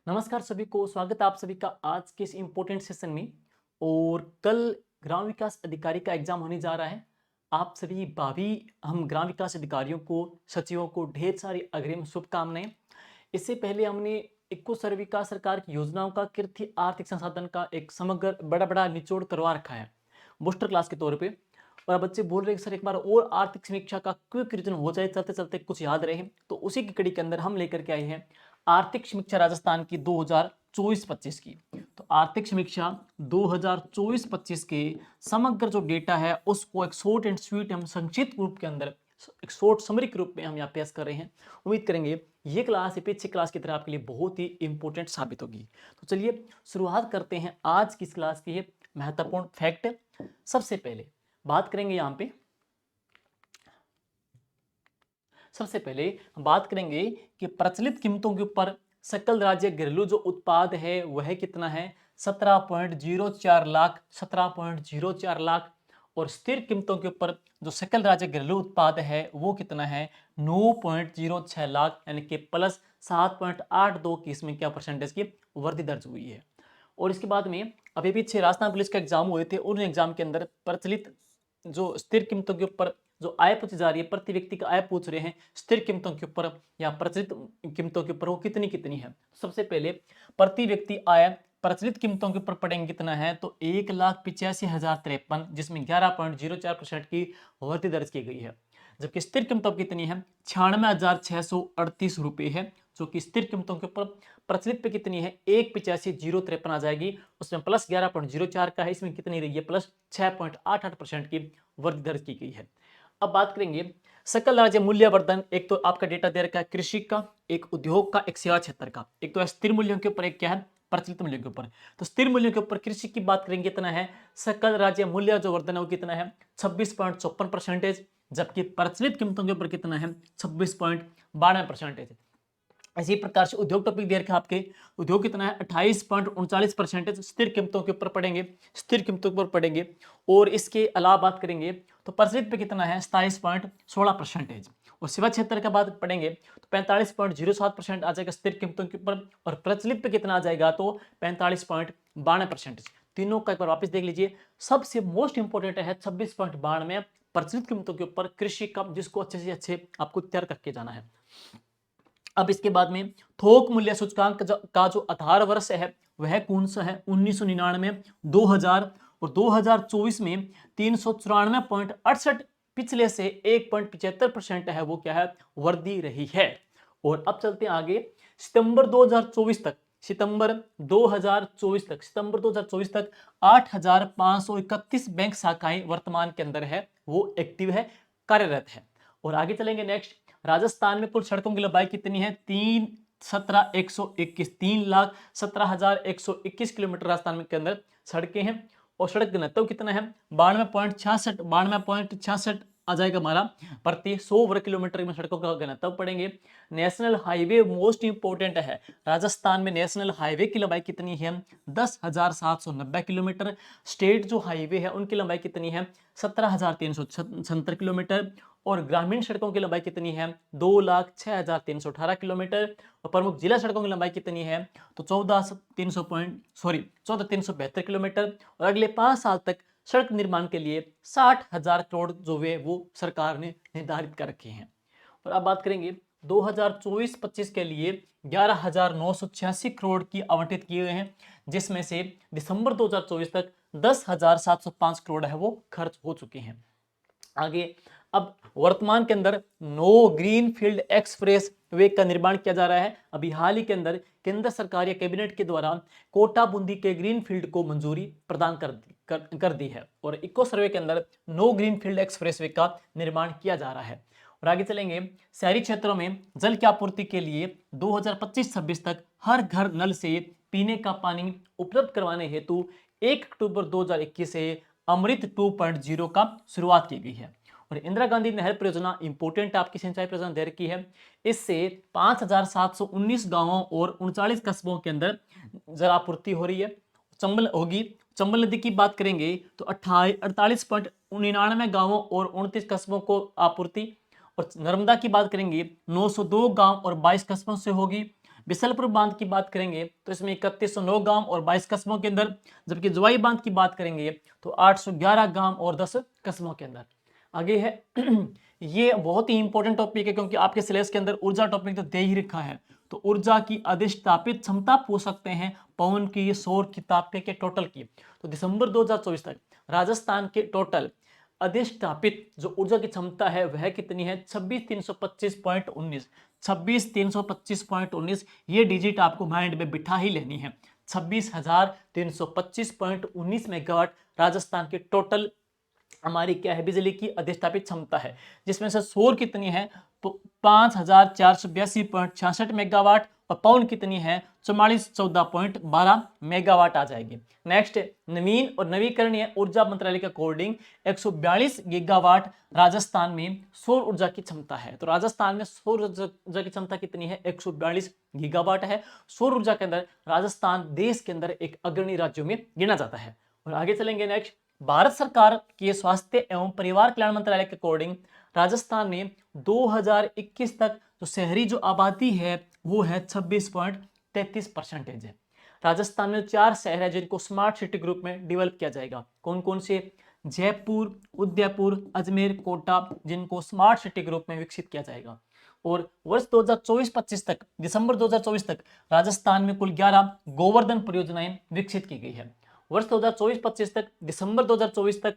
नमस्कार सभी को, स्वागत है आप सभी का आज के इस इम्पोर्टेंट सेशन में। और कल ग्राम विकास अधिकारी का एग्जाम होने जा रहा है। आप सभी भावी हम ग्राम विकास अधिकारियों को, सचिवों को ढेर सारी अग्रिम शुभकामनाएं। इससे पहले हमने इक्को सर्विका सरकार की योजनाओं का, कृषि आर्थिक संसाधन का एक समग्र बड़ा बड़ा निचोड़ करवा रखा है बूस्टर क्लास के तौर पे। और अब बच्चे बोल रहे हैं कि सर एक बार और आर्थिक समीक्षा का क्विक रिवीजन हो जाए, चलते चलते कुछ याद रहे। तो उसी की कड़ी के अंदर हम लेकर के आए हैं आर्थिक समीक्षा राजस्थान की 2024-25 की। तो आर्थिक समीक्षा 2024-25 के समग्र जो डेटा है उसको एक शॉर्ट एंड स्वीट हम संक्षिप्त रूप के अंदर, एक शॉर्ट समरी के रूप में हम यहाँ पेश कर रहे हैं। उम्मीद करेंगे ये क्लास पीछे क्लास की तरह आपके लिए बहुत ही इंपॉर्टेंट साबित होगी। तो चलिए शुरुआत करते हैं आज की इस क्लास की महत्वपूर्ण फैक्ट। सबसे पहले बात करेंगे यहाँ पे, सबसे पहले हम बात करेंगे कि प्रचलित कीमतों के ऊपर सकल राज्य घरेलू जो उत्पाद है वह कितना है, 17.04 लाख, 17.04 लाख। और स्थिर कीमतों के ऊपर जो सकल राज्य घरेलू उत्पाद है वो कितना है, 9.06 लाख, यानी कि प्लस 7.82 की इसमें क्या परसेंटेज की वृद्धि दर्ज हुई है। और इसके बाद में अभी पीछे राजस्थान पुलिस का एग्जाम हुए थे, उन एग्जाम के अंदर प्रचलित जो स्थिर कीमतों के ऊपर जो आय पूछी जा रही है, प्रति व्यक्ति का आय पूछ रहे हैं स्थिर कीमतों के ऊपर या प्रचलित कीमतों के ऊपर, वो कितनी कितनी है। सबसे पहले प्रति व्यक्ति आय प्रचलित कीमतों के ऊपर पड़ेंगे कितना है, तो 1,85,053, जिसमें 11.04% की वृद्धि दर्ज की गई है। जबकि स्थिर कीमतों कितनी है, 96,638 रुपये है, जो कि स्थिर कीमतों के ऊपर। प्रचलित पे कितनी है, 1,85,053 आ जाएगी, उसमें प्लस 11.04 का है, इसमें कितनी रही है, प्लस 6.88% की वृद्धि दर्ज की गई है। अब बात करेंगे सकल राज्य मूल्यवर्धन। एक तो आपका डेटा दे रखा है कृषि का, एक उद्योग का, एक सेवा क्षेत्र का। एक तो स्थिर मूल्यों के ऊपर, एक क्या है, प्रचलित मूल्यों के ऊपर। तो स्थिर मूल्यों के ऊपर कृषि की बात करेंगे कितना है, सकल राज्य मूल्य जो वर्धन है वो कितना है, 26.54%। जबकि प्रचलित कीमतों के ऊपर कितना है, 26.92%। इसी प्रकार से उद्योग टॉपिक दे रखा है आपके, उद्योग कितना है, 28.39% स्थिर कीमतों के ऊपर पड़ेंगे, स्थिर कीमतों के ऊपर पड़ेंगे। और इसके अलावा बात करेंगे तो प्रचलित पे कितना है, 27.16%। और सेवा क्षेत्र का बात पढ़ेंगे तो 45.07% आ जाएगा स्थिर कीमतों के ऊपर, और प्रचलित पे कितना आ जाएगा, तो 45.92%। तीनों का एक बार वापस देख लीजिए। सबसे मोस्ट इंपोर्टेंट है 26.92 प्रचलित कीमतों के ऊपर कृषि का, जिसको अच्छे से अच्छे आपको तैयार करके जाना है। अब इसके बाद में थोक मूल्य सूचकांक का जो आधार वर्ष है वह कौन सा है, 1999, 2000 और 2024 में 394.68, पिछले से 1.75% है वो क्या है, वृद्धि रही है। और अब चलते हैं आगे, सितंबर 2024 तक, सितंबर 2024 तक, सितंबर 2024 तक 8,531 बैंक शाखाएं वर्तमान के अंदर है, वो एक्टिव है, कार्यरत है। और आगे चलेंगे नेक्स्ट, राजस्थान में कुल सड़कों की लंबाई कितनी है, 3,17,121 किलोमीटर राजस्थान के अंदर सड़कें हैं। और सड़क घनत्व कितना है, 92.66 आ जाएगा हमारा प्रति 100 वर्ग किलोमीटर में सड़कों का घनत्व पड़ेंगे। नेशनल हाईवे मोस्ट इंपोर्टेंट है, राजस्थान में नेशनल हाईवे की लंबाई कितनी है, 10,790 किलोमीटर। स्टेट जो हाईवे है उनकी लंबाई कितनी है, 17,376 किलोमीटर। और ग्रामीण सड़कों की लंबाई कितनी है, 2,06,318 किलोमीटर। और प्रमुख जिला सड़कों की लंबाई कितनी है, तो 14,372 किलोमीटर। और अगले 5 साल तक सड़क निर्माण के लिए 60,000 करोड़ जो वे वो सरकार ने निर्धारित कर रखे हैं। और अब बात करेंगे 2024-25 के लिए 11,986 करोड़ की आवंटित किए गए हैं, जिसमें से दिसंबर 2024 तक 10,705 करोड़ है वो खर्च हो चुके हैं। आगे अब वर्तमान के अंदर नो ग्रीन फील्ड एक्सप्रेस वे का निर्माण किया जा रहा है। अभी हाल ही के अंदर केंद्र सरकार या कैबिनेट के द्वारा कोटा बूंदी के ग्रीन फील्ड को मंजूरी प्रदान कर दी है। और इको सर्वे के अंदर नो ग्रीन फील्ड एक्सप्रेस वे का निर्माण किया जा रहा है। और आगे चलेंगे, शहरी क्षेत्रों में जल की आपूर्ति के लिए 2025-26 तक हर घर नल से पीने का पानी उपलब्ध करवाने हेतु 1 अक्टूबर 2021 से अमृत 2.0 का शुरुआत की गई है। और इंदिरा गांधी नहर परियोजना इंपोर्टेंट आपकी सिंचाई परियोजना दे रखी है। इससे 5,719 गांवों और 39 कस्बों के अंदर जल आपूर्ति हो रही है, चंबल होगी। चंबल नदी की बात करेंगे तो 48.99 गांवों और 29 कस्बों को आपूर्ति। और नर्मदा की बात करेंगे 902 गांव और 22 कस्बों से होगी। बिसलपुर बांध की बात करेंगे तो इसमें 3109 गांव और 22 कस्बों के अंदर, जबकि जोवाई बांध की बात करेंगे तो 811 गांव और 10 कस्बों के अंदर। आगे है ये बहुत ही इंपॉर्टेंट टॉपिक है क्योंकि आपके सिलेबस के अंदर ऊर्जा टॉपिक तो दे ही रखा है। तो ऊर्जा की अधिष्ठापित क्षमता पूछ सकते हैं, पवन की, सौर की, तापीय के टोटल की। तो दिसंबर 2024 तक राजस्थान के टोटल अधिष्ठापित जो ऊर्जा की क्षमता है वह कितनी है? 26,325.19। 26,325.19 ये डिजिट आपको माइंड में बिठा ही लेनी है। 26,325.19 मेगावाट राजस्थान के टोटल हमारी क्या है? बिजली की अधिष्ठापित क्षमता है, जिसमें से सौर कितनी है? 5,482.66 मेगावाट और पवन कितनी है? 4414.12 मेगावाट आ जाएगी। नेक्स्ट नवीन और नवीकरणीय ऊर्जा मंत्रालय के अकॉर्डिंग 142 गीगावाट राजस्थान में सौर ऊर्जा की क्षमता है। तो राजस्थान में सौर ऊर्जा की क्षमता कितनी है? 142 गीगावाट है। सौर ऊर्जा के अंदर राजस्थान देश के अंदर एक अग्रणी राज्यों में गिना जाता है। और आगे चलेंगे नेक्स्ट, भारत सरकार के स्वास्थ्य एवं परिवार कल्याण मंत्रालय के अकॉर्डिंग राजस्थान में 2021 तक जो शहरी जो आबादी है वो है 26.33% है। राजस्थान में 4 शहर है जिनको स्मार्ट सिटी ग्रुप में डेवलप किया जाएगा। कौन कौन से? जयपुर, उदयपुर, अजमेर, कोटा, जिनको स्मार्ट सिटी ग्रुप में विकसित किया जाएगा। और वर्ष 2024-25 तक, दिसंबर 2024 तक राजस्थान में कुल 11 गोवर्धन परियोजनाएं विकसित की गई है। वर्ष 2024-25 तक, दिसंबर 2024 तक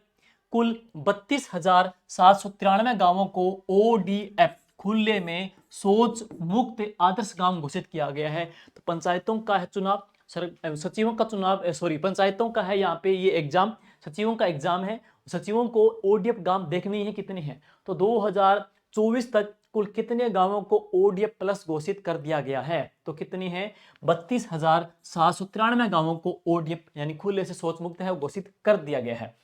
कुल 32,793 गांवों को ODF खुले में शौच मुक्त आदर्श गांव घोषित किया गया है। तो पंचायतों का है चुनाव, सचिवों का चुनाव, पंचायतों का है यहाँ पे ये एग्जाम, सचिवों का एग्जाम है। सचिवों को ODF गांव देखनी है कितनी है? तो 2024 तक कुल कितने गांवों को ODF प्लस घोषित कर दिया गया है? तो कितनी है? 32,793 गांवों को ODF यानी खुले से शौच मुक्त है घोषित कर दिया गया है।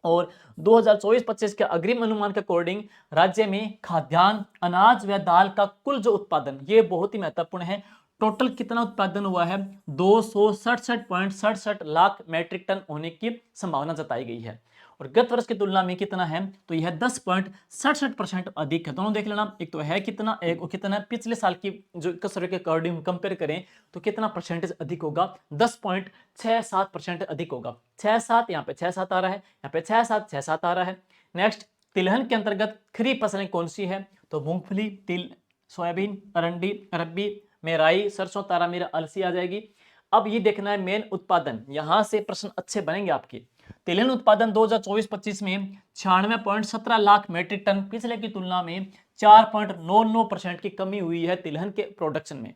और 2024-25 के अग्रिम अनुमान के अकॉर्डिंग राज्य में खाद्यान्न, अनाज व दाल का कुल जो उत्पादन, ये बहुत ही महत्वपूर्ण है। टोटल कितना उत्पादन हुआ है? 267.67 लाख मैट्रिक टन होने की संभावना जताई गई है। और गत वर्ष की तुलना में कितना है? तो यह 10.67% अधिक है। दोनों देख लेना, एक तो है कितना, एक और कितना है। पिछले साल की जो सर्वे के अकॉर्डिंग कंपेयर करें तो कितना परसेंटेज अधिक होगा? 10.67% अधिक होगा। 67 यहाँ पे 67 आ रहा है, यहाँ पे 67 आ रहा है। नेक्स्ट, तिलहन के अंतर्गत खरीफ फसलें कौन सी है? तो मूंगफली, तिल, सोयाबीन, अरंडी, अरबी में राई, सरसों, तारा मीरा, अलसी आ जाएगी। अब ये देखना है मेन उत्पादन, यहां से प्रश्न अच्छे बनेंगे आपके। तिलहन उत्पादन 2024-25 में 96.17 लाख मैट्रिक टन, पिछले की तुलना में 4.99% की कमी हुई है तिलहन के प्रोडक्शन में।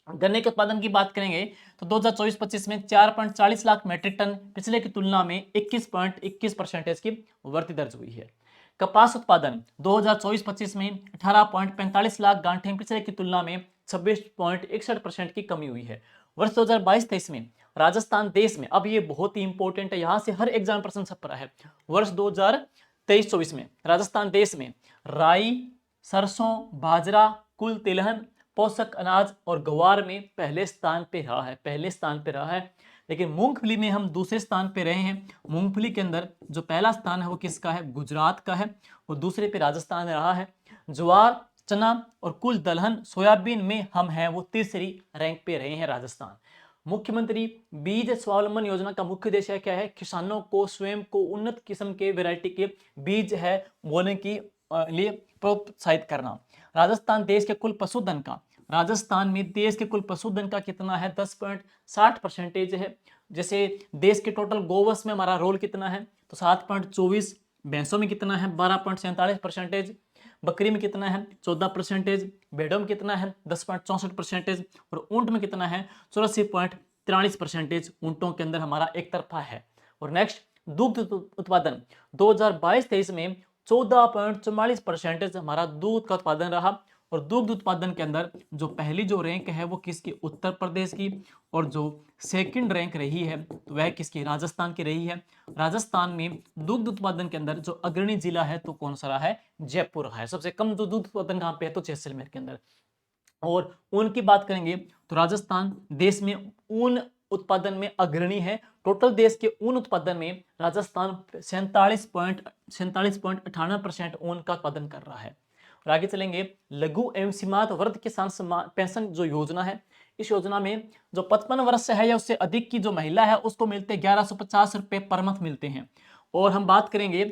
गन्ने के उत्पादन की बात करेंगे तो 2024-25 में 4.40 लाख मैट्रिक टन, पिछले की तुलना में 21.21% की वृद्धि दर्ज हुई है। कपास उत्पादन 2024-25 में 18.45 लाख गांठें, पिछले की तुलना में 26.61% की कमी हुई है। वर्ष 2022-23 में राजस्थान देश में, अब ये बहुत ही इंपॉर्टेंट है, यहां से हर एग्जाम प्रश्न छप रहा है। वर्ष 2023-24 में राजस्थान देश में राई, सरसों, बाजरा, कुल तिलहन, पोषक अनाज और ग्वार में पहले स्थान पे रहा है। लेकिन मूंगफली में हम दूसरे स्थान पे रहे हैं। मूंगफली के अंदर जो पहला स्थान है वो किसका है? गुजरात का है। और दूसरे पे राजस्थान रहा है। ज्वार, चना और कुल दलहन, सोयाबीन में हम हैं वो तीसरी रैंक पे रहे हैं राजस्थान। मुख्यमंत्री बीज स्वावलंबन योजना का मुख्य उद्देश्य क्या है? किसानों को स्वयं को उन्नत किस्म के वैरायटी के बीज है बोने की लिए प्रोत्साहित करना। राजस्थान देश के कुल पशुधन का, राजस्थान में देश के कुल पशुधन का कितना है? 10.60% है। जैसे देश के टोटल गोवंश में हमारा रोल कितना है? तो 7.24, भैंसों में कितना है? 12.47%, बकरी में कितना है? 14%, भेड़ों में कितना है? 10.64% और ऊंट में कितना है? 84.43%। ऊंटों के अंदर हमारा एक तरफा है। और नेक्स्ट, दुग्ध उत्पादन 2022-23 में 14.44% हमारा दूध का उत्पादन रहा। और दुग्ध उत्पादन के अंदर जो पहली जो रैंक है वो किसकी? उत्तर प्रदेश की। और जो सेकंड रैंक रही है तो वह किसकी? राजस्थान की रही है। राजस्थान में दुग्ध उत्पादन के अंदर जो अग्रणी जिला है तो कौन सा रहा है? जयपुर रहा है। सबसे कम जो दूध उत्पादन कहां पे है? तो जैसलमेर के अंदर। और ऊन की बात करेंगे तो राजस्थान देश में ऊन उत्पादन में अग्रणी है। टोटल देश के ऊन उत्पादन में राजस्थान 47.98% ऊन का उत्पादन कर रहा है। और आगे चलेंगे, लघु एवं सीमांत वर्ग किसान पेंशन जो योजना है, इस योजना में जो 55 वर्ष से है या उससे अधिक की जो महिला है उसको मिलते 1150 रुपए पर मंथ मिलते हैं। और हम बात करेंगे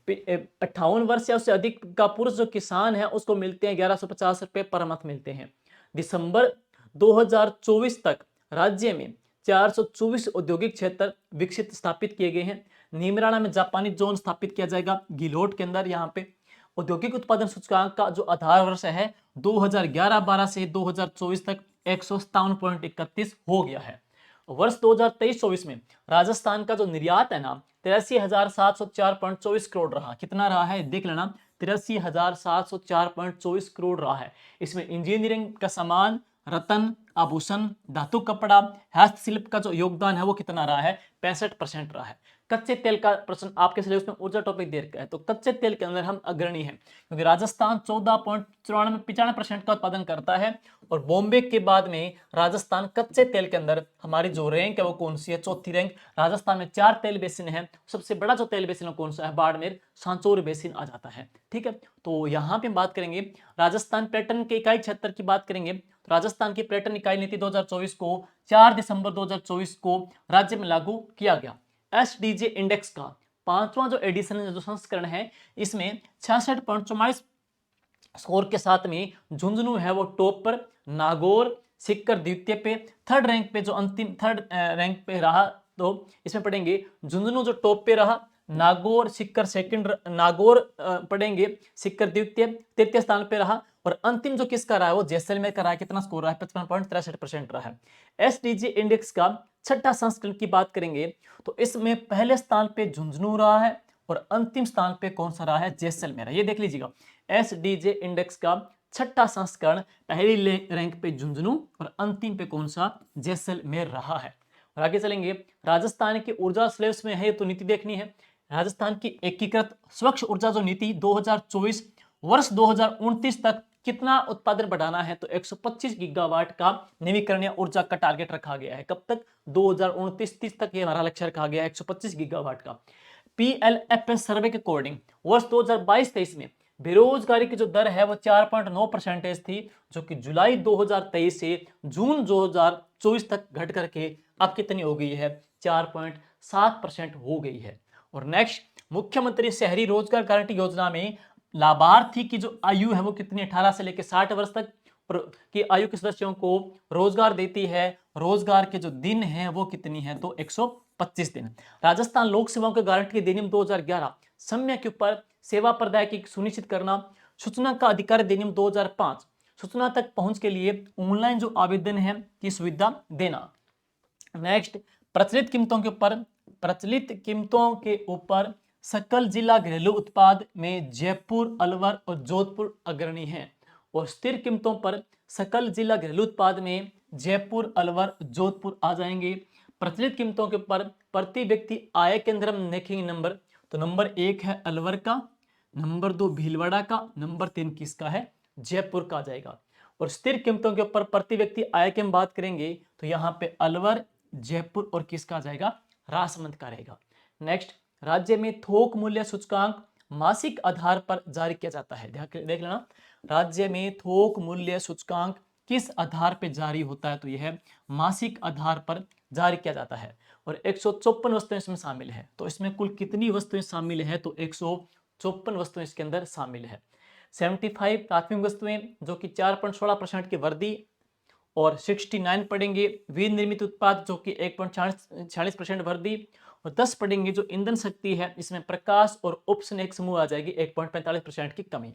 58 वर्ष या उससे अधिक का पुरुष जो किसान है उसको मिलते हैं 1150 रुपए पर मंथ मिलते हैं। दिसंबर 2024 तक राज्य में 424 औद्योगिक क्षेत्र विकसित स्थापित किए गए हैं। नीमराणा में जापानी जोन स्थापित किया जाएगा गिलोट के अंदर। यहाँ पे औद्योगिक उत्पादन सूचकांक का जो आधार वर्ष है 2011-12 से 2024 तक 157.31 हो गया है। वर्ष 2023-24 में राजस्थान का जो निर्यात है ना 83,704.24 करोड़ रहा। कितना रहा है देख लेना, 83,704.24 करोड़ रहा है। इसमें इंजीनियरिंग का सामान, रतन, आभूषण, धातु कपड़ा, हस्तशिल्प का जो योगदान है वो कितना रहा है, 65% रहा है। कच्चे तेल का प्रश्न आपके सिलेबस में ऊर्जा टॉपिक दे रखा है, तो कच्चे तेल के अंदर हम अग्रणी हैं क्योंकि राजस्थान 14.95% का उत्पादन करता है और बॉम्बे के बाद में राजस्थान कच्चे तेल के अंदर हमारी जो रैंक है वो कौन सी है, चौथी रैंक। राजस्थान में 4 तेल बेसिन है, सबसे बड़ा जो तेल बेसिन कौन सा है, बाड़मेर सांचौर बेसिन आ जाता है। ठीक है, तो यहाँ पे बात करेंगे राजस्थान पर्यटन के इकाई क्षेत्र की बात करेंगे तो राजस्थान की पर्यटन इकाई नीति 2024 को 4 दिसंबर 2024 को राज्य में लागू किया गया। एसडीजे इंडेक्स का 5वां जो एडिशन जो संस्करण है इसमें 66.44 स्कोर के साथ में झुंझुनू है वो टॉप पर, नागौर सीकर द्वितीय पे, थर्ड रैंक पे जो अंतिम थर्ड रैंक पे रहा तो इसमें पढ़ेंगे झुंझुनू जो टॉप पे रहा, नागौर सीकर सेकंड, नागौर पढ़ेंगे सीकर द्वितीय, तृतीय स्थान पे रहा और अंतिम जो किसका रहा है वो जैसलमेर का रहा है। कितना स्कोर रहा है, 55.63% रहा है। एसडीजी इंडेक्स का छठा संस्करण की बात करेंगे तो इसमें पहले स्थान पे झुंझुनू रहा है और अंतिम स्थान पे कौन सा रहा है, जैसलमेर। ये देख लीजिएगा, एसडीजे इंडेक्स का छठा संस्करण पहली रैंक पे झुंझुनू और अंतिम पे कौन सा, जैसलमेर रहा है। और आगे चलेंगे, राजस्थान की ऊर्जा सिलेबस में है तो नीति देखनी है। राजस्थान की एकीकृत स्वच्छ ऊर्जा जो नीति 2024 वर्ष 2029 तक कितना उत्पादन बढ़ाना है, तो 125 गीगावाट का नवीकरणीय ऊर्जा का टारगेट रखा गया है। कब तक, 2029-30 तक ये हमारा लक्ष्य रखा गया है 125 गीगावाट का। पीएलएफएस सर्वे के अकॉर्डिंग वर्ष 2022-23 में बेरोजगारी की जो दर है वो 4.9% थी, जो कि जुलाई 2023 से जून 2024 तक घट करके अब कितनी हो गई है, 4.7% हो गई है। और नेक्स्ट, मुख्यमंत्री शहरी रोजगार गारंटी योजना में लाभार्थी की जो आयु है वो कितनी, 18 से लेकर 60 वर्ष तक की आयु के सदस्यों को रोजगार देती है। रोजगार के जो दिन हैं वो कितनी है, तो 125 दिन। राजस्थान लोक सेवाओं के गारंटी अधिनियम 2011 सम्यक के ऊपर सेवा प्रदाय की सुनिश्चित करना। सूचना का अधिकार अधिनियम 2005 सूचना तक पहुंच के लिए ऑनलाइन जो आवेदन है की सुविधा देना। नेक्स्ट, प्रचलित कीमतों के ऊपर सकल जिला घरेलू उत्पाद में जयपुर, अलवर और जोधपुर अग्रणी हैं और स्थिर कीमतों पर सकल जिला घरेलू उत्पाद में जयपुर, अलवर, जोधपुर आ जाएंगे। प्रचलित कीमतों के ऊपर प्रति व्यक्ति आय केंद्र हम देखेंगे नंबर, तो नंबर 1 है अलवर का, नंबर 2 भीलवाड़ा का, नंबर 3 किसका है, जयपुर का आ जाएगा। और स्थिर कीमतों के ऊपर प्रति व्यक्ति आय की हम बात करेंगे तो यहाँ पे अलवर, जयपुर और किसका आ जाएगा, राजसमंद का रहेगा। नेक्स्ट, राज्य में थोक मूल्य सूचकांक मासिक आधार पर जारी किया जाता है। देख लेना, राज्य में थोक मूल्य सूचकांक किस आधार पर जारी होता है, तो यह मासिक आधार पर जारी किया जाता है और 154 वस्तुएं इसमें शामिल है। तो इसमें कुल कितनी वस्तुएं शामिल है, तो 154 वस्तुएं इसके अंदर शामिल है। 75 प्राथमिक वस्तुएं जो कि 4.16% की वर्दी और 69 पढ़ेंगे विनिर्मित उत्पाद जो कि 1.46% वर्दी और 10 पढ़ेंगे जो ईंधन शक्ति है, इसमें प्रकाश और उपसन एक समूह आ जाएगी 1.45% की कमी।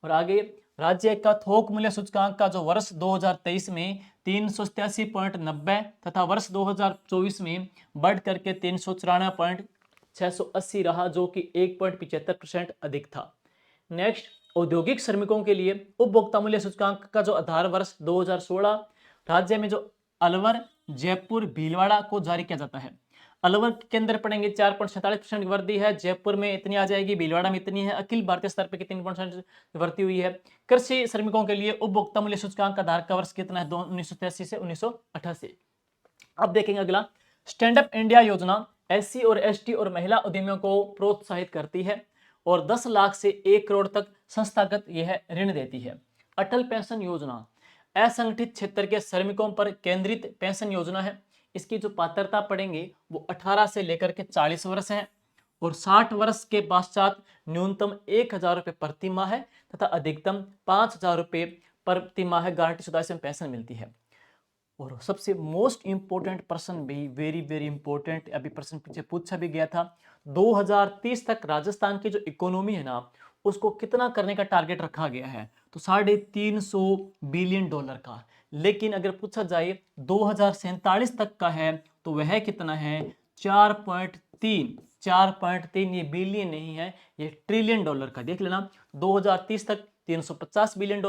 और आगे, राज्य का थोक मूल्य सूचकांक का जो वर्ष 2023 में 387.90 तथा वर्ष 2024 में बढ़ करके 394.680 रहा, जो कि 1.75% अधिक था। नेक्स्ट, औद्योगिक श्रमिकों के लिए उपभोक्ता मूल्य सूचकांक का जो आधार वर्ष 2016 राज्य में जो अलवर, जयपुर, भीलवाड़ा को जारी किया जाता है। अलवर के अंदर पढ़ेंगे 4.47% की वृद्धि है, जयपुर में इतनी आ जाएगी, भीलवाड़ा में इतनी है, अखिल भारतीय स्तर पर कितनी % वृद्धि हुई है। कृषि श्रमिकों के लिए उपभोक्ता मूल्य सूचकांक का आधार का वर्ष कितना है, 1983 से 1988। अब देखेंगे अगला, स्टैंड अप इंडिया योजना SC और ST और महिला उद्यमियों को प्रोत्साहित करती है और 10 लाख से 1 करोड़ तक संस्थागत यह ऋण देती है। अटल पेंशन योजना असंगठित क्षेत्र के श्रमिकों पर केंद्रित पेंशन योजना है। इसकी जो पात्रता पड़ेंगे वो 18 से लेकर के 40 वर्ष है और 60 वर्ष के पश्चात न्यूनतम 1,000 रुपये प्रति माह है तथा अधिकतम 5,000 रुपये प्रति माह गारंटी शुदा इसमें पेंशन मिलती है। और सबसे मोस्ट इंपोर्टेंट प्रश्न भी वेरी वेरी इंपोर्टेंट, अभी प्रश्न पीछे पूछा भी गया था, 2030 तक राजस्थान की जो इकोनॉमी है ना उसको कितना करने का टारगेट रखा गया है, तो $350 बिलियन का। लेकिन अगर पूछा जाए 2047 तक का है तो वह कितना है, 4.3 ये बिलियन नहीं है, ये ट्रिलियन डॉलर का। देख लेना 2030 तक $350 बिलियन,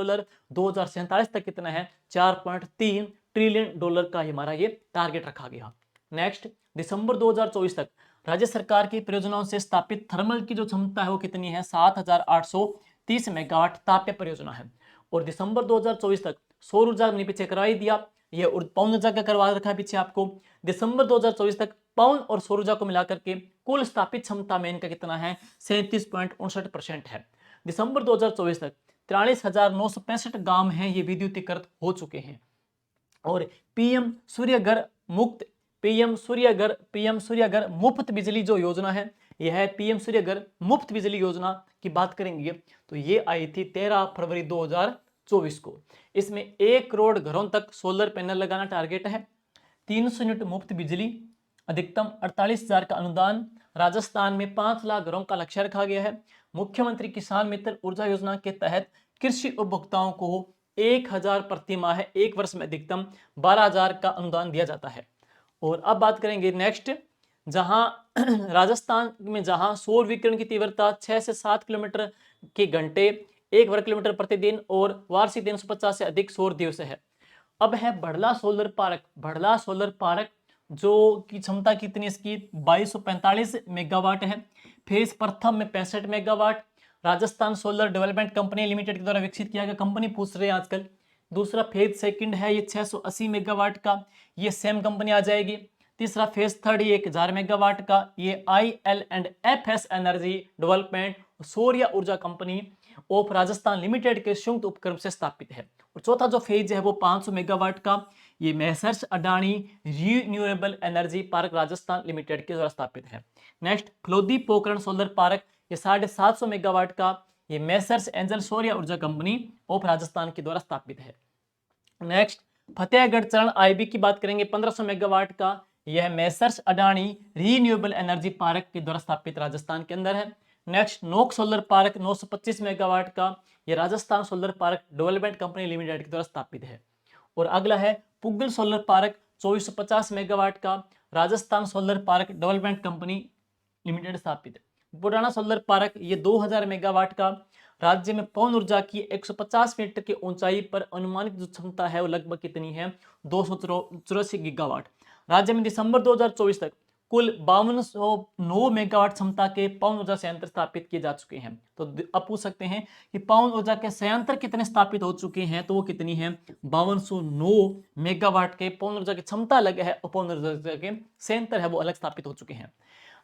2047 तक कितना है, 4.3 ट्रिलियन डॉलर का हमारा ये टारगेट रखा गया। नेक्स्ट, दिसंबर 2024 तक राज्य सरकार की परियोजनाओं से स्थापित थर्मल की जो क्षमता है वो कितनी है, 7,830 मेगावाट ताप्य परियोजना है। और दिसंबर 2024 तक सौर ऊर्जा मैंने पीछे करवा ही दिया, ये पवन ऊर्जा का करवा रखा है पीछे आपको। दिसंबर 2024 तक पवन और सौर ऊर्जा को मिलाकर के कुल स्थापित क्षमता में इनका कितना है, 37.59% है। दिसंबर 2024 तक 43,965 गांव हैं ये विद्युतीकृत हो चुके हैं। और पीएम सूर्यघर मुफ्त बिजली जो योजना है, यह है पीएम सूर्यघर मुफ्त बिजली योजना की बात करेंगे तो ये आई थी 13 फरवरी 2024 को। इसमें 1 करोड़ घरों तक सोलर पैनल लगाना टारगेट है, 300 यूनिट मुफ्त बिजली, अधिकतम 48,000 का अनुदान, राजस्थान में 5 लाख घरों का लक्ष्य रखा गया है। मुख्यमंत्री किसान मित्र ऊर्जा योजना के तहत कृषि उपभोक्ताओं को 1,000 प्रति माह एक वर्ष में अधिकतम 12,000 का अनुदान दिया जाता है। और अब बात करेंगे नेक्स्ट, जहां राजस्थान में जहां सौर विकिरण की तीव्रता 6 से 7 किलोमीटर के घंटे 1 वर्ग किलोमीटर प्रतिदिन और वार्षिक 350 से अधिक सौर दिवस है। अब है बढ़ला सोलर पार्क जो की क्षमता कितनी इसकी 2245 मेगावाट है। फेज प्रथम में 65 megawatt Rajasthan solar development company limited के द्वारा विकसित किया गया, कंपनी पूछ रहे हैं आजकल। दूसरा फेज सेकंड है ये 680 मेगावाट का, ये सेम कंपनी आ जाएगी। तीसरा फेज थर्ड ये 1000 मेगावाट का, ये IL&FS एनर्जी डेवलपमेंट सौर ऊर्जा कंपनी ऑफ राजस्थान लिमिटेड के संयुक्त उपक्रम से स्थापित है। और चौथा जो फेज है वो 500 मेगावाट का, ये messrs Adani renewable energy park Rajasthan limited के द्वारा स्थापित है। नेक्स्ट, फ्लोदी पोखरण सोलर पार्क, ये 750 मेगावाट का, ये मेसर्स एंजल सौर ऊर्जा कंपनी ऑफ राजस्थान के द्वारा स्थापित है। नेक्स्ट, फतेहगढ़ चरण IB की बात करेंगे, 1500 मेगावाट का, यह messrs Adani renewable energy park के द्वारा स्थापित राजस्थान के अंदर है। नेक्स्ट, नोक सोलर पार्क 925 मेगावाट का, यह Rajasthan solar park development company limited के द्वारा स्थापित है। और अगला है पुगल सोलर पार्क 2450 मेगावाट का, Rajasthan solar park development company limited स्थापित है। पुराना सोलर पार्क ये 2000 मेगावाट का, राज्य में पवन ऊर्जा की 150 मीटर की ऊंचाई पर अनुमानित जो क्षमता है वो लगभग कितनी है, 284 गीगावाट। राज्य में दिसंबर 2024 तक कुल 5209 मेगावाट क्षमता के पवन ऊर्जा संयंत्र स्थापित किए जा चुके हैं। तो अब पूछ सकते हैं कि पवन ऊर्जा के संयंत्र कितने स्थापित हो चुके हैं, तो वो कितनी है, 5209 मेगावाट के पवन ऊर्जा की क्षमता अलग है और पवन ऊर्जा के संयंत्र है वो अलग स्थापित हो चुके हैं।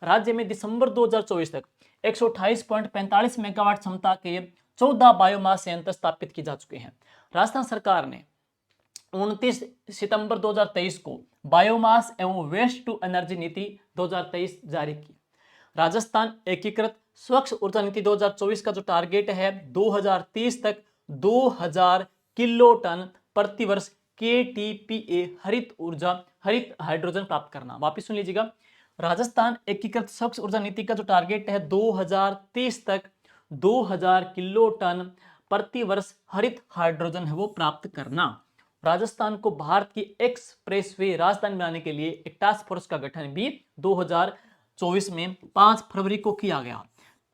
राज्य में दिसंबर 2024 तक 128.45 मेगावाट क्षमता के 14 बायोमास संयंत्र स्थापित किए जा चुके हैं। राजस्थान सरकार ने 29 सितंबर 2023 को बायोमास एवं वेस्ट टू एनर्जी नीति 2023 जारी की। राजस्थान एकीकृत स्वच्छ ऊर्जा नीति 2024 का जो टारगेट है 2030 तक 2000 किलो टन प्रति वर्ष KTPA हरित हाइड्रोजन प्राप्त करना। वापिस सुन लीजिएगा, राजस्थान एकीकृत स्वच्छ ऊर्जा नीति का जो टारगेट है 2030 तक 2000 किलो टन प्रति वर्ष हरित हाइड्रोजन है वो प्राप्त करना। राजस्थान को भारत की एक्सप्रेसवे राजधानी बनाने के लिए एक टास्क फोर्स का गठन भी 2024 में 5 फरवरी को किया गया।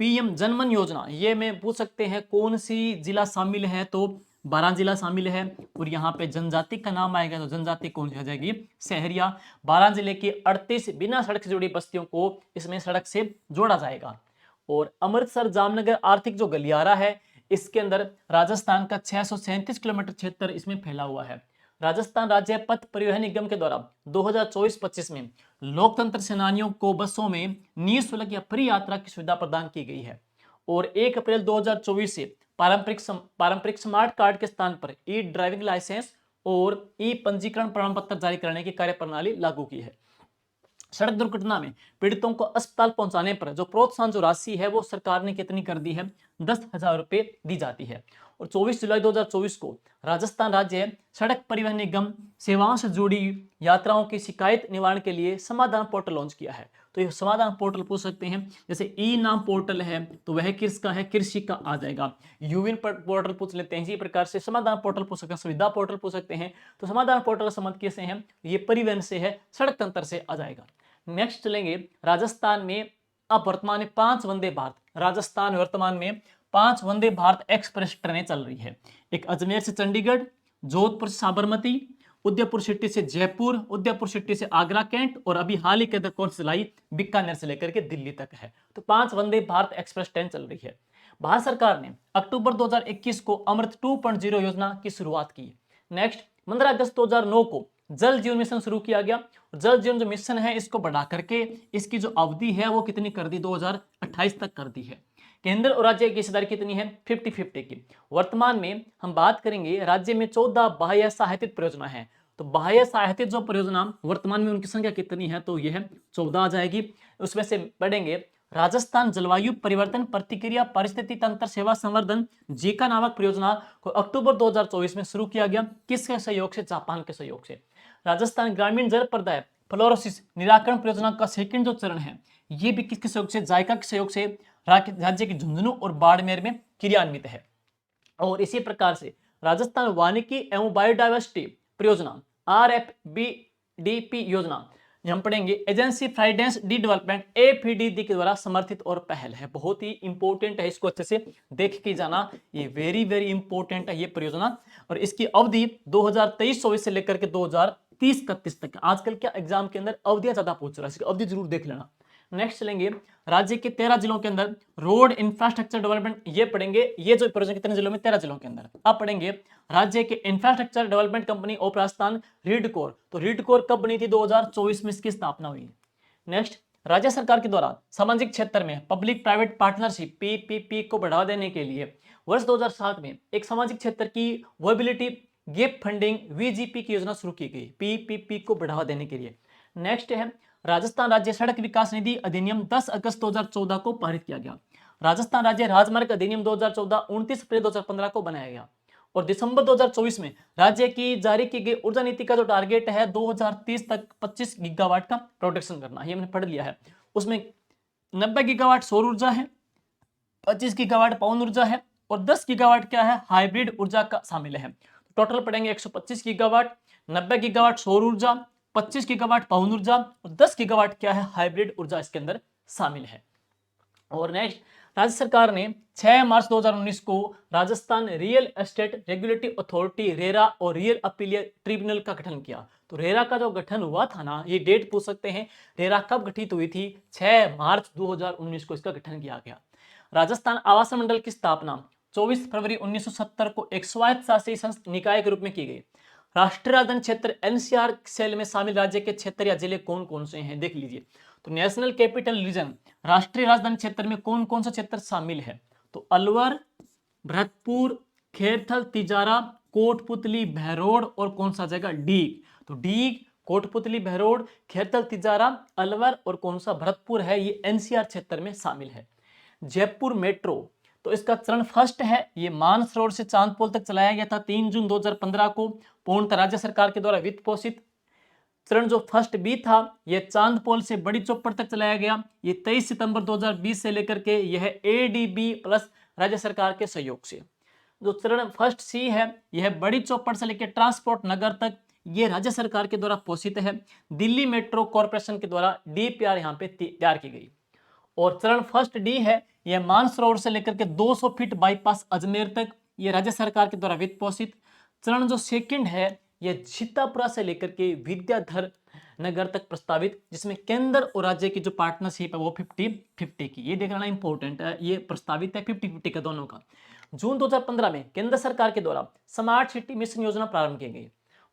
PM जनमन योजना, ये में पूछ सकते हैं कौन सी जिला शामिल है, तो 12 जिला शामिल है। और यहाँ पे जनजाति का नाम आएगा तो जनजाति कौन सी आ जाएगी, सहरिया। 12 जिले की 38 बिना सड़क से जुड़ी बस्तियों को इसमें सड़क से जोड़ा जाएगा। और अमृतसर जामनगर आर्थिक जो गलियारा है इसके अंदर राजस्थान का 637 किलोमीटर क्षेत्र इसमें फैला हुआ है। राजस्थान राज्य पथ परिवहन निगम के द्वारा 2024-25 में लोकतंत्र सेनानियों को बसों में निःशुल्क या फ्री यात्रा की सुविधा प्रदान की गई है। और 1 अप्रैल 2024 से पारंपरिक स्मार्ट कार्ड के स्थान पर ई ड्राइविंग लाइसेंस और ई पंजीकरण प्रमाण पत्र जारी करने की कार्यप्रणाली लागू की है। सड़क दुर्घटना में पीड़ितों को अस्पताल पहुंचाने पर जो प्रोत्साहन जो राशि है वो सरकार ने कितनी कर दी है, 10,000 रुपए दी जाती है। और 24 जुलाई 2024 को राजस्थान राज्य सड़क परिवहन निगम सेवाओं से जुड़ी यात्राओं की शिकायत निवारण के लिए समाधान पोर्टल लॉन्च किया है। तो ये समाधान पोर्टल पूछ सकते हैं, जैसे ई नाम पोर्टल है तो वह किसका है, कृषि का आ जाएगा। यूविन पोर्टल पूछ लेते हैं, इसी प्रकार से समाधान पोर्टल पूछ सकते हैं, सुविधा पोर्टल पूछ सकते हैं। तो समाधान पोर्टल संबंध किससे है, ये परिवहन से है, सड़क तंत्र से आ जाएगा। नेक्स्ट चलेंगे राजस्थान में अब वर्तमान में 5 वंदे भारत, राजस्थान वर्तमान में 5 वंदे भारत एक्सप्रेस ट्रेनें चल रही है। एक अजमेर से चंडीगढ़, जोधपुर से साबरमती, उदयपुर सिटी से जयपुर, उदयपुर सिटी से आगरा कैंट, और अभी हाल ही के अंदर कौन सी चलाई, बीकानेर से लेकर के दिल्ली तक है। तो 5 वंदे भारत एक्सप्रेस ट्रेन चल रही है। भारत सरकार ने अक्टूबर 2021 को अमृत 2.0 योजना की शुरुआत की। नेक्स्ट 15 अगस्त 2009 को जल जीवन मिशन शुरू किया गया। जल जीवन जो मिशन है इसको बढ़ा करके इसकी जो अवधि है वो कितनी कर दी, 2028 तक कर दी है। केंद्र और राज्य की हिस्सेदारी कितनी है, 50-50 की। वर्तमान में हम बात करेंगे राज्य में 14 बाह्य सहायतित परियोजना है। तो बाह्य सहायतित जो परियोजना वर्तमान में उनकी संख्या कितनी है, तो यह 14 आ जाएगी। उसमें से पढ़ेंगे राजस्थान जलवायु परिवर्तन प्रतिक्रिया परिस्थिति तंत्र सेवा संवर्धन जीका नामक परियोजना को अक्टूबर 2024 में शुरू किया गया। किसके सहयोग से, जापान के सहयोग से। राजस्थान ग्रामीण जल प्रदाय फ्लोरोसिस निराकरण परियोजना का सेकंड जो चरण है ये भी किसके सहयोग से, जायका के सहयोग से राज्य के झुंझुनू और बाड़मेर में क्रियान्वित है। और इसी प्रकार से राजस्थान वानिकी एवं बायोडायवर्सिटी परियोजना RFBDP योजना हम पढ़ेंगे एजेंसी फ्राइडेंस डी डेवलपमेंट AFDD के द्वारा समर्थित और पहल है। बहुत ही इंपॉर्टेंट है, इसको अच्छे से देख के जाना, ये वेरी वेरी इंपॉर्टेंट है ये परियोजना। और इसकी अवधि 2023-24 से लेकर के 2030-31 तक। आजकल क्या एग्जाम के अंदर अवधियां ज्यादा पूछ रहा है, इसकी अवधि जरूर देख लेना। नेक्स्ट चलेंगे राज्य के 13 जिलों के अंदर रोड इंफ्रास्ट्रक्चर डेवलपमेंट, ये पढ़ेंगे। ये जो प्रोजेक्ट कितने जिलों में, 13 जिलों के अंदर। अब पढ़ेंगे राज्य के infrastructure development company of Rajasthan RIDCOR. तो रीडकोर कब बनी थी, 2024 में इसकी स्थापना हुई। नेक्स्ट राज्य सरकार के द्वारा सामाजिक क्षेत्र में पब्लिक प्राइवेट पार्टनरशिप PPP को बढ़ावा देने के लिए वर्ष 2007 में एक सामाजिक क्षेत्र की वायबिलिटी गैप फंडिंग VGP की योजना शुरू की गई, PPP को बढ़ावा देने के लिए। नेक्स्ट है राजस्थान राज्य सड़क विकास निधि अधिनियम 10 अगस्त 2014 को पारित किया गया। राजस्थान राज्य राजमार्ग अधिनियम 2014 29 अप्रैल 2015 को बनाया गया। और दिसंबर 2024 में राज्य की जारी की गई ऊर्जा नीति का जो टारगेट है 2030 तक 25 गीगावाट का प्रोडक्शन करना, ये हमने पढ़ लिया है। उसमें 90 गीगावाट सौर ऊर्जा है, 25 गीगावाट पवन ऊर्जा है और 10 गीगावाट क्या है, हाइब्रिड ऊर्जा का शामिल है। टोटल पढ़ेंगे 125 गीगावाट, 90 गीगावाट सौर ऊर्जा, 25 गीगावाट पवन ऊर्जा और 10 गीगावाट क्या है, हाइब्रिड ऊर्जा इसके अंदर शामिल है। और नेक्स्ट राज्य सरकार ने 6 मार्च 2019 को Rajasthan real estate regulatory authority RERA और रियल अपीलियट ट्रिब्यूनल का गठन किया। तो रेरा का जो गठन हुआ था ना, ये डेट पूछ सकते हैं, रेरा कब गठित हुई थी, 6 मार्च 2019 को इसका गठन किया गया। राजस्थान आवासन मंडल की स्थापना 24 फरवरी 1970 को एक स्वायत्त शासी निकाय के रूप में की गई। राष्ट्रीय राजधानी क्षेत्र NCR सेल में शामिल राज्य के क्षेत्र या जिले कौन कौन से हैं, देख लीजिए। तो नेशनल कैपिटल रीजन राष्ट्रीय राजधानी क्षेत्र में कौन कौन सा क्षेत्र शामिल है, तो अलवर, भरतपुर, खेरथल, तिजारा, कोटपुतली, बहरोड और कौन सा जगह, डीग। तो डीग, कोटपुतली, बहरोड, खेरथल, तिजारा, अलवर और कौन सा भरतपुर है, ये NCR क्षेत्र में शामिल है। जयपुर मेट्रो, तो इसका चरण फर्स्ट है, ये मानसरोवर से चांदपोल तक चलाया गया था 3 जून 2015 को, पूर्णतः राज्य सरकार के द्वारा वित्त पोषित। चरण जो फर्स्ट बी था यह चांदपोल से बड़ी चौपड़ तक चलाया गया, ये 23 सितंबर 2020 से लेकर के यह ADB प्लस राज्य सरकार के सहयोग से। जो चरण फर्स्ट सी है यह बड़ी चौपड़ से लेकर ट्रांसपोर्ट नगर तक, ये राज्य सरकार के द्वारा पोषित है। दिल्ली मेट्रो कॉर्पोरेशन के द्वारा DPR यहाँ पे तैयार की गई। और चरण फर्स्ट डी है, यह मानसरोवर से लेकर के 200 फीट बाईपास अजमेर तक, ये राज्य सरकार के द्वारा वित्त पोषित। चरण जो सेकंड है यह सीतापुरा से लेकर के विद्याधर नगर तक प्रस्तावित, जिसमें केंद्र और राज्य की जो पार्टनरशिप है वो 50-50 की, ये देखना इंपॉर्टेंट है, ये प्रस्तावित है 50-50 का दोनों का। जून 2015 में केंद्र सरकार के द्वारा स्मार्ट सिटी मिशन योजना प्रारंभ की गई।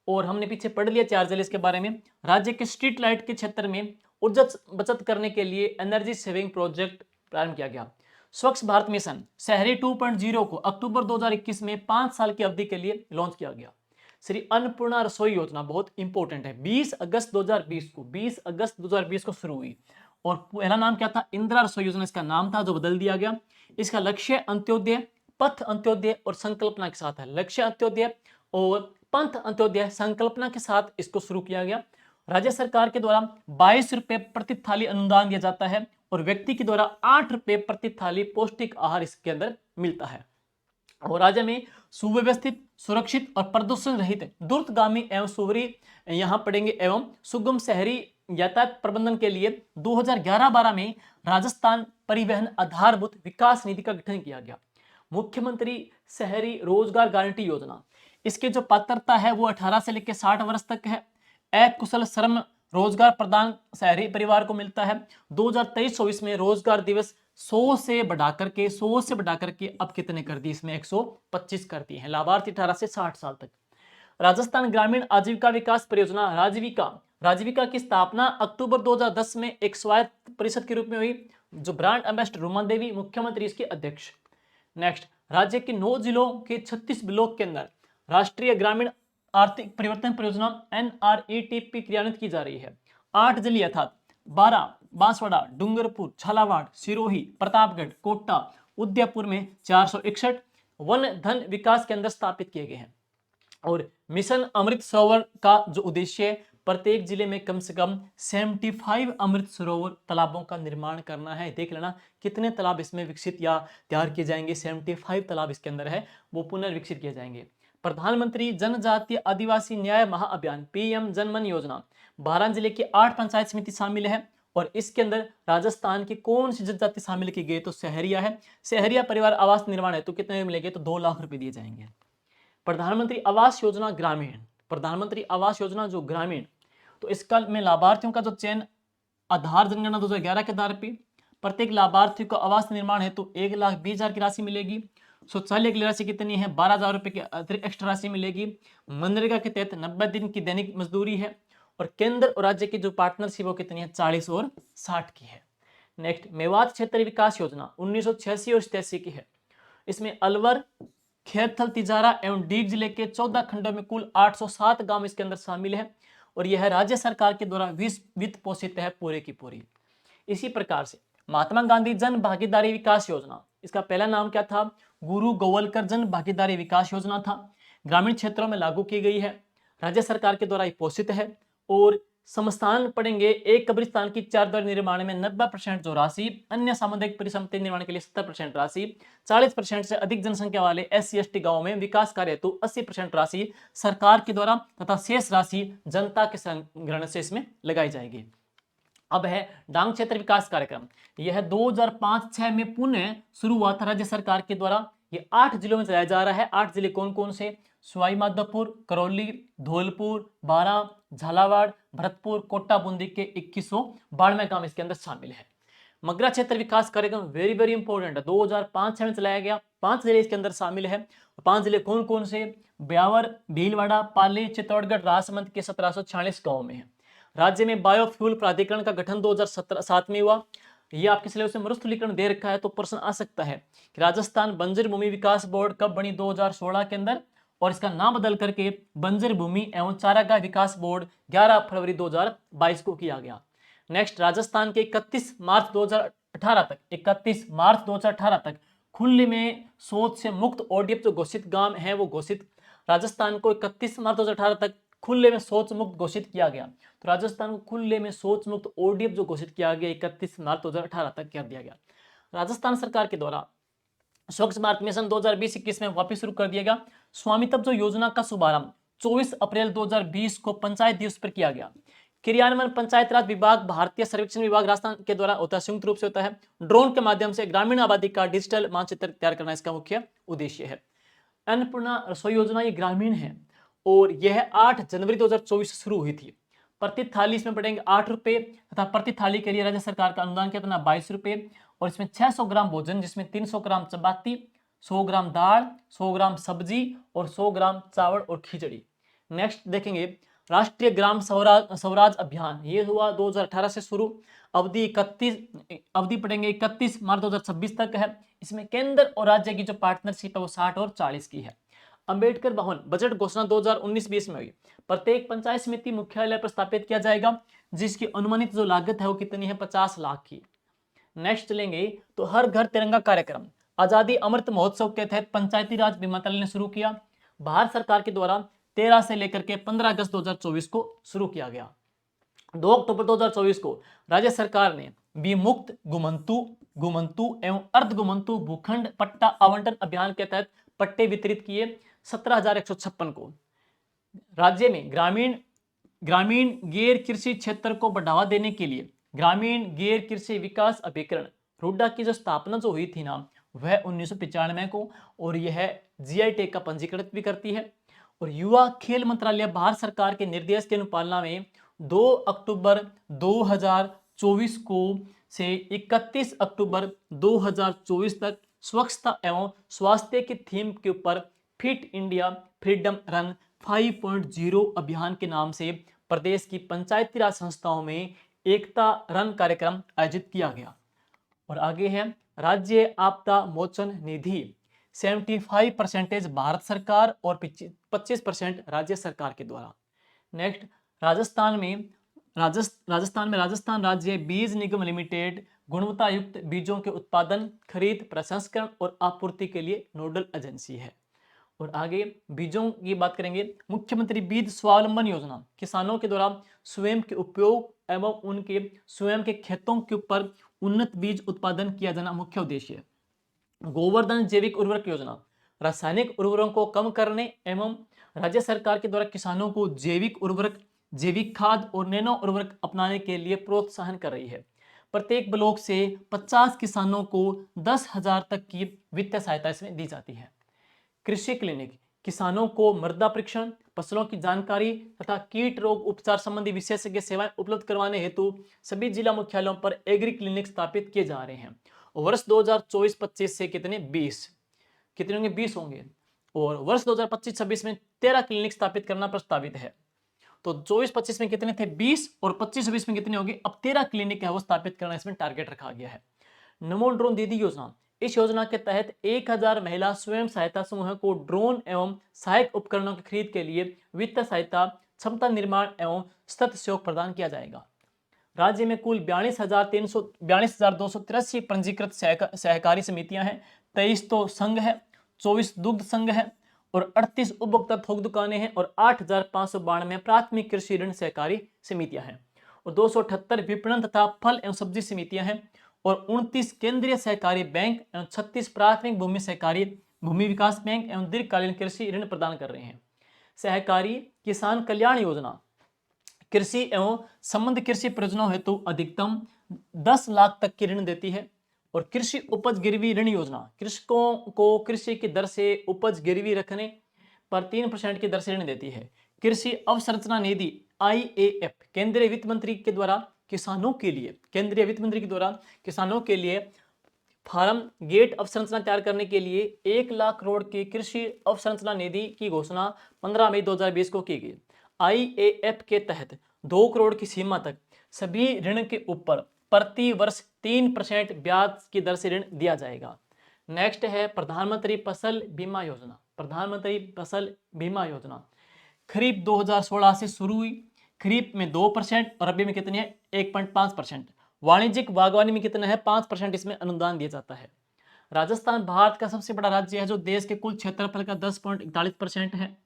और हमने पीछे पढ़ लिया 4 जिले इसके बारे में। राज्य के स्ट्रीट लाइट के क्षेत्र में ऊर्जा बचत करने के लिए एनर्जी सेविंग प्रोजेक्ट प्रारंभ किया गया। स्वच्छ भारत मिशन शहरी 2.0 को अक्टूबर 2021 में 5 साल की अवधि के लिए लॉन्च किया गया। श्री अन्नपूर्णा रसोई योजना बहुत इंपॉर्टेंट है, 20 अगस्त 2020 को शुरू हुई और पहला नाम क्या था, इंदिरा रसोई योजना इसका नाम था, जो बदल दिया गया। इसका लक्ष्य अंत्योदय, पथ अंत्योदय और संकल्पना के साथ है। लक्ष्य अंत्योदय और पंथ अंत्योदय संकल्पना के साथ इसको शुरू किया गया। राज्य सरकार के द्वारा 22 रुपए प्रति थाली अनुदान दिया जाता है और व्यक्ति के द्वारा 8 रुपए प्रति थाली पौष्टिक आहार इसके अंदर मिलता है। और राज्य में सुव्यवस्थित, सुरक्षित और प्रदूषण रहित, द्रुतगामी एवं सुवरी यहाँ पढ़ेंगे एवं सुगम शहरी यातायात प्रबंधन के लिए 2011-12 में राजस्थान परिवहन आधारभूत विकास निधि का गठन किया गया। मुख्यमंत्री शहरी रोजगार गारंटी योजना, इसकी जो पात्रता है वो 18 से लेकर 60 वर्ष तक है। अकुशल श्रम रोजगार प्रदान शहरी परिवार को मिलता है। 2023-24 में रोजगार दिवस 100 से बढ़ाकर के अब कितने कर दिए, इसमें 125 कर दिए हैं। लाभार्थी 18 से 60 साल तक। राजस्थान ग्रामीण आजीविका विकास परियोजना राजीविका की स्थापना अक्टूबर 2010 में एक स्वायत्त परिषद के रूप में हुई, जो ब्रांड एम्बेसडर रूमा देवी, मुख्यमंत्री इसके अध्यक्ष। नेक्स्ट, राज्य के 9 जिलों के 36 ब्लॉक के अंदर राष्ट्रीय ग्रामीण आर्थिक परिवर्तन परियोजना NRETP क्रियान्वित की जा रही है। 8 जिले अर्थात बारां, बांसवाड़ा, डूंगरपुर, झालावाड़, सिरोही, प्रतापगढ़, कोटा, उदयपुर में 461 वन धन विकास केंद्र स्थापित किए गए हैं। और मिशन अमृत सरोवर का जो उद्देश्य है, प्रत्येक जिले में कम से कम 75 अमृत सरोवर तालाबों का निर्माण करना है। देख लेना कितने तालाब इसमें विकसित या तैयार किए जाएंगे। 75 तालाब इसके अंदर है, वो पुनर्विकसित किए जाएंगे। प्रधानमंत्री जनजातीय आदिवासी न्याय महाअभियान PM जनमन योजना, 12 जिले की 8 पंचायत समिति शामिल है और इसके अंदर राजस्थान की कौन सी जनजाति शामिल की गई, तो सहरिया है। सहरिया परिवार आवास निर्माण है तो कितने मिलेंगे, तो 2 लाख रुपए दिए जाएंगे। प्रधानमंत्री आवास योजना जो ग्रामीण, तो इसका में लाभार्थियों का जो चयन आधार जनगणना 2011 के आधार पे प्रत्येक लाभार्थी को आवास निर्माण है तो 1,20,000 की राशि मिलेगी। शौचालय की राशि कितनी है, 12,000 रुपए की अतिरिक्त एक्स्ट्रा राशि मिलेगी। मनरेगा के तहत 90 दिन की दैनिक मजदूरी है और केंद्र और राज्य की जो पार्टनरशिप वो कितनी है, 40 और 60 की है। नेक्स्ट, मेवात क्षेत्र विकास योजना 1986 और 87 की है। इसमें अलवर, खेरथल, तिजारा एवं डीग जिले के 14 खंडों में कुल 807 गांव इसके अंदर शामिल है और यह राज्य सरकार के द्वारा वित्त पोषित है पूरे की पूरी। इसी प्रकार से महात्मा गांधी जन भागीदारी विकास योजना, इसका पहला नाम क्या था, गुरु गोवलकर जन भागीदारी विकास योजना था। ग्रामीण क्षेत्रों में लागू की गई है, राज्य सरकार के द्वारा पोषित है। और समस्थान पढ़ेंगे, एक कब्रिस्तान की 4 द्वार निर्माण में 90% जो राशि, अन्य सामुदायिक परिसंपत्ति निर्माण के लिए 70% राशि, 40% से अधिक जनसंख्या वाले SC/ST गांवों में विकास कार्य हेतु 80% राशि सरकार के द्वारा तथा शेष राशि जनता के संग्रहण से इसमें लगाई जाएगी। अब है डांग क्षेत्र विकास कार्यक्रम, यह 2005-06 में पुनः शुरू हुआ था राज्य सरकार के द्वारा। ये 8 जिलों में चलाया जा रहा है। 8 जिले कौन कौन से, सवाई माधोपुर, करौली, धौलपुर, बारां, झालावाड़, भरतपुर, कोटा, बूंदी के 2192 गांव इसके अंदर शामिल है। मगरा क्षेत्र विकास कार्यक्रम वेरी वेरी इंपॉर्टेंट है, 2005-06 में चलाया गया। 5 जिले इसके अंदर शामिल है। 5 जिले कौन कौन से, ब्यावर, भीलवाड़ा, पाली, चित्तौड़गढ़, राजसमंद के 1746 गाँव में है। राज्य में बायोफ्यूल प्राधिकरण का गठन 2007 में हुआ। ये आपके सिलेबस में मरुस्थलीकरण दे रखा है तो प्रश्न आ सकता है कि राजस्थान बंजर भूमि विकास बोर्ड कब बनी, 2016 के अंदर, और इसका नाम बदल करके बंजर भूमि एवं चारागाह विकास बोर्ड 11 फरवरी 2022 को किया गया। नेक्स्ट, राजस्थान के 31 मार्च 2018 तक खुले में शौच से मुक्त ODF जो घोषित गांव है वो घोषित, राजस्थान को 31 मार्च 2018 तक खुले में शौच मुक्त घोषित किया गया। तो राजस्थान को खुले में शौच मुक्त ODF जो घोषित किया गया 31 मार्च 2018 तक कर दिया गया। राजस्थान सरकार के द्वारा स्वच्छ भारत मिशन 2020-21 में वापस शुरू कर दिया गया। स्वामित्व जो योजना का शुभारंभ 24 अप्रैल 2020 को पंचायत दिवस पर किया गया। क्रियान्वयन पंचायत राज विभाग, भारतीय सर्वेक्षण विभाग राजस्थान के द्वारा होता है, संयुक्त रूप से होता है। ड्रोन के माध्यम से ग्रामीण आबादी का डिजिटल मानचित्र तैयार करना इसका मुख्य उद्देश्य है। अन्नपूर्णा रसोई योजना ये ग्रामीण है और यह 8 जनवरी 2024 शुरू हुई थी। प्रति थाली इसमें पड़ेंगे 8 रुपए तथा प्रति थाली के लिए राज्य सरकार का अनुदान कितना 22 रुपए और इसमें 600 ग्राम भोजन, जिसमें 300 ग्राम चपाती, 100 ग्राम दाल, 100 ग्राम सब्जी और 100 ग्राम चावल और खिचड़ी। नेक्स्ट देखेंगे, राष्ट्रीय ग्राम स्वराज अभियान, ये हुआ 2018 से शुरू, अवधि पढ़ेंगे 31 मार्च 2026 तक है। इसमें केंद्र और राज्य की जो पार्टनरशिप है वो 60 और 40 की है। अंबेडकर भवन बजट घोषणा 2019-20 में हुई। प्रत्येक पंचायत समिति मुख्यालय पर स्थापित किया जाएगा, जिसकी अनुमानित जो लागत है वो कितनी है, 50 लाख की। नेक्स्ट चलेंगे तो हर घर तिरंगा कार्यक्रम आजादी अमृत महोत्सव के तहत पंचायती राज मंत्रालय ने शुरू किया। भारत सरकार के द्वारा 13 से लेकर के 15 अगस्त 2024 को शुरू किया गया। 2 अक्टूबर 2024 को राज्य सरकार ने विमुक्त गुमंतु एवं अर्ध गुमंतु भूखंड पट्टा आवंटन अभियान के तहत पट्टे वितरित किए 17,156 को। राज्य में ग्रामीण गैर कृषि क्षेत्र को बढ़ावा देने के लिए ग्रामीण गैर कृषि विकास अभिकरण रुड्डा की जो स्थापना जो हुई थी ना, वह 1995 को, और यह जीआई टैग का पंजीकृत भी करती है। और युवा खेल मंत्रालय भारत सरकार के निर्देश के अनुपालना में 2 अक्टूबर 2024 को से 31 अक्टूबर 2024 तक स्वच्छता एवं स्वास्थ्य की थीम के ऊपर फिट इंडिया फ्रीडम रन 5.0 अभियान के नाम से प्रदेश की पंचायती राज संस्थाओं में एकता रन कार्यक्रम आयोजित किया गया। और आगे है राज्य आपदा मोचन निधि 75% भारत सरकार और 25% राज्य सरकार के द्वारा। नेक्स्ट राजस्थान राज्य बीज निगम लिमिटेड गुणवत्ता युक्त बीजों के उत्पादन, खरीद, प्रसंस्करण और आपूर्ति के लिए नोडल एजेंसी है। और आगे बीजों की बात करेंगे। मुख्यमंत्री बीज स्वावलंबन योजना किसानों के द्वारा स्वयं के उपयोग एवं उनके स्वयं के खेतों के ऊपर उन्नत बीज उत्पादन किया जाना मुख्य उद्देश्य है। गोवर्धन जैविक उर्वरक योजना रासायनिक उर्वरकों को कम करने एवं राज्य सरकार के द्वारा किसानों को जैविक उर्वरक, जैविक खाद और नैनो उर्वरक अपनाने के लिए प्रोत्साहन कर रही है। प्रत्येक ब्लॉक से 50 किसानों को 10,000 तक की वित्तीय सहायता इसमें दी जाती है। कृषि क्लिनिक किसानों को मृदा परीक्षण, फसलों की जानकारी तथा कीट रोग उपचार संबंधी विशेषज्ञ सेवाएं उपलब्ध करवाने हेतु सभी जिला मुख्यालयों पर एग्री क्लिनिक स्थापित किए जा रहे हैं। वर्ष 2024-25 से कितने 20 होंगे, और वर्ष 2025-26 में 13 क्लिनिक स्थापित करना प्रस्तावित है। तो 24-25 में कितने थे 20, और 25-26 में कितने होंगे, अब 13 क्लिनिक है वो स्थापित करना इसमें टारगेट रखा गया है। नमो ड्रोन दीदी योजना, इस योजना के तहत 1000 महिला स्वयं सहायता समूह को ड्रोन एवं सहायक उपकरणों की खरीद के लिए वित्तीय सहायता, क्षमता निर्माण एवं सतत सहयोग प्रदान किया जाएगा। राज्य में कुल 42,283 पंजीकृत सहकारी समितियां हैं, 23 तो संघ है, 24 दुग्ध संघ है और 38 उपभोक्ता थोक दुकानें हैं और 8,592 प्राथमिक कृषि ऋण सहकारी समितियां हैं और 278 विपणन तथा फल एवं सब्जी समितियां हैं और 29 केंद्रीय सहकारी बैंक एवं 36 प्राथमिक भूमि सहकारी भूमि विकास बैंक एवं दीर्घकालीन कृषि ऋण प्रदान कर रहे हैं। सहकारी किसान कल्याण योजना कृषि एवं संबंध कृषि परियोजनाओं हेतु अधिकतम 10 लाख तक की ऋण देती है। और कृषि उपज गिरवी ऋण योजना कृषकों को कृषि की दर से उपज गिरवी रखने पर 3% की दर से ऋण देती है। कृषि अवसंरचना निधि IAF केंद्रीय वित्त मंत्री के द्वारा किसानों के लिए फार्म गेट अवसंरचना तैयार करने के लिए 1 लाख करोड़ की कृषि अवसंरचना निधि की घोषणा 15 मई 2020 को की गई। IAF के तहत 2 करोड़ की सीमा तक सभी ऋण के ऊपर प्रति वर्ष 3% ब्याज की दर से ऋण दिया जाएगा। नेक्स्ट है प्रधानमंत्री फसल बीमा योजना। खरीफ 2016 से शुरू हुई, खरीफ में 2% और रबी में कितनी है 1.5%। वाणिज्यिक बागवानी में कितना है 5% इसमें अनुदान दिया जाता है। राजस्थान भारत का सबसे बड़ा राज्य है जो देश के कुल क्षेत्रफल का 10.41% है,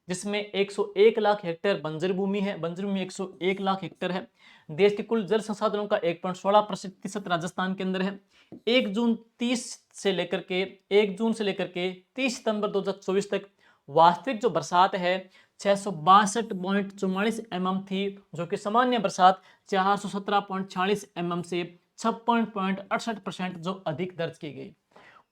जिसमें 101 लाख हेक्टेयर बंजर भूमि है, बंजर भूमि 101 लाख हेक्टेयर है। देश के कुल जल संसाधनों का 1.16% राजस्थान के अंदर है। 1 जून से लेकर के 30 सितंबर 2024 तक वास्तविक जो बरसात है 662.44 mm थी, जो कि सामान्य बरसात 417.46 mm से 56.68% जो अधिक दर्ज की गई।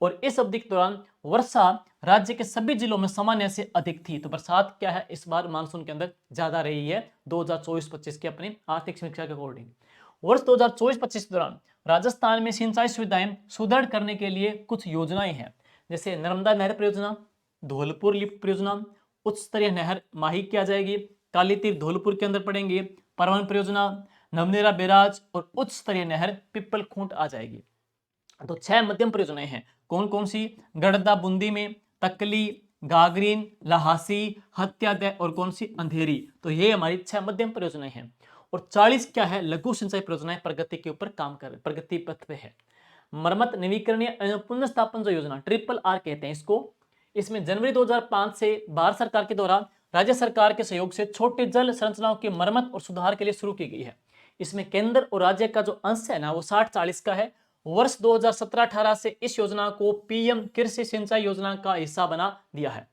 और इस अवधि के दौरान वर्षा राज्य के सभी जिलों में सामान्य से अधिक थी। तो बरसात क्या है इस बार मानसून के अंदर ज्यादा रही है 2024-25 के अपनी आर्थिक समीक्षा के अकॉर्डिंग। वर्ष 2024-25 के दौरान राजस्थान में सिंचाई सुविधाएं सुदृढ़ करने के लिए कुछ योजनाएं हैं, जैसे नर्मदा नहर परियोजना, धौलपुर लिफ्ट परियोजना, उच्च स्तरीय नहर माही किया जाएगी, काली तीर धौलपुर के अंदर पड़ेंगे, परवन परियोजना, नवनेरा बैराज और उच्च स्तरीय नहर पिपल खूंट आ जाएगी। तो 6 मध्यम परियोजनाएं हैं। कौन कौन सी? गड़दा बूंदी में, तकली, गागरीन, लहासी, हत्यादय और कौन सी? अंधेरी। तो ये हमारी 6 मध्यम परियोजनाएं हैं। और 40 क्या है? लघु सिंचाई परियोजनाएं प्रगति के ऊपर काम कर, प्रगति पथ पे है। मरम्मत, नवीकरणीय पुनर्स्थापन जो योजना, ट्रिपल आर कहते हैं इसको, इसमें जनवरी 2005 से भारत सरकार के द्वारा राज्य सरकार के सहयोग से छोटे जल संरचनाओं की मरम्मत और सुधार के लिए शुरू की गई है। इसमें केंद्र और राज्य का जो अंश है ना वो 60-40 का है। वर्ष 2017-18 से इस योजना को पीएम कृषि सिंचाई योजना का हिस्सा बना दिया है।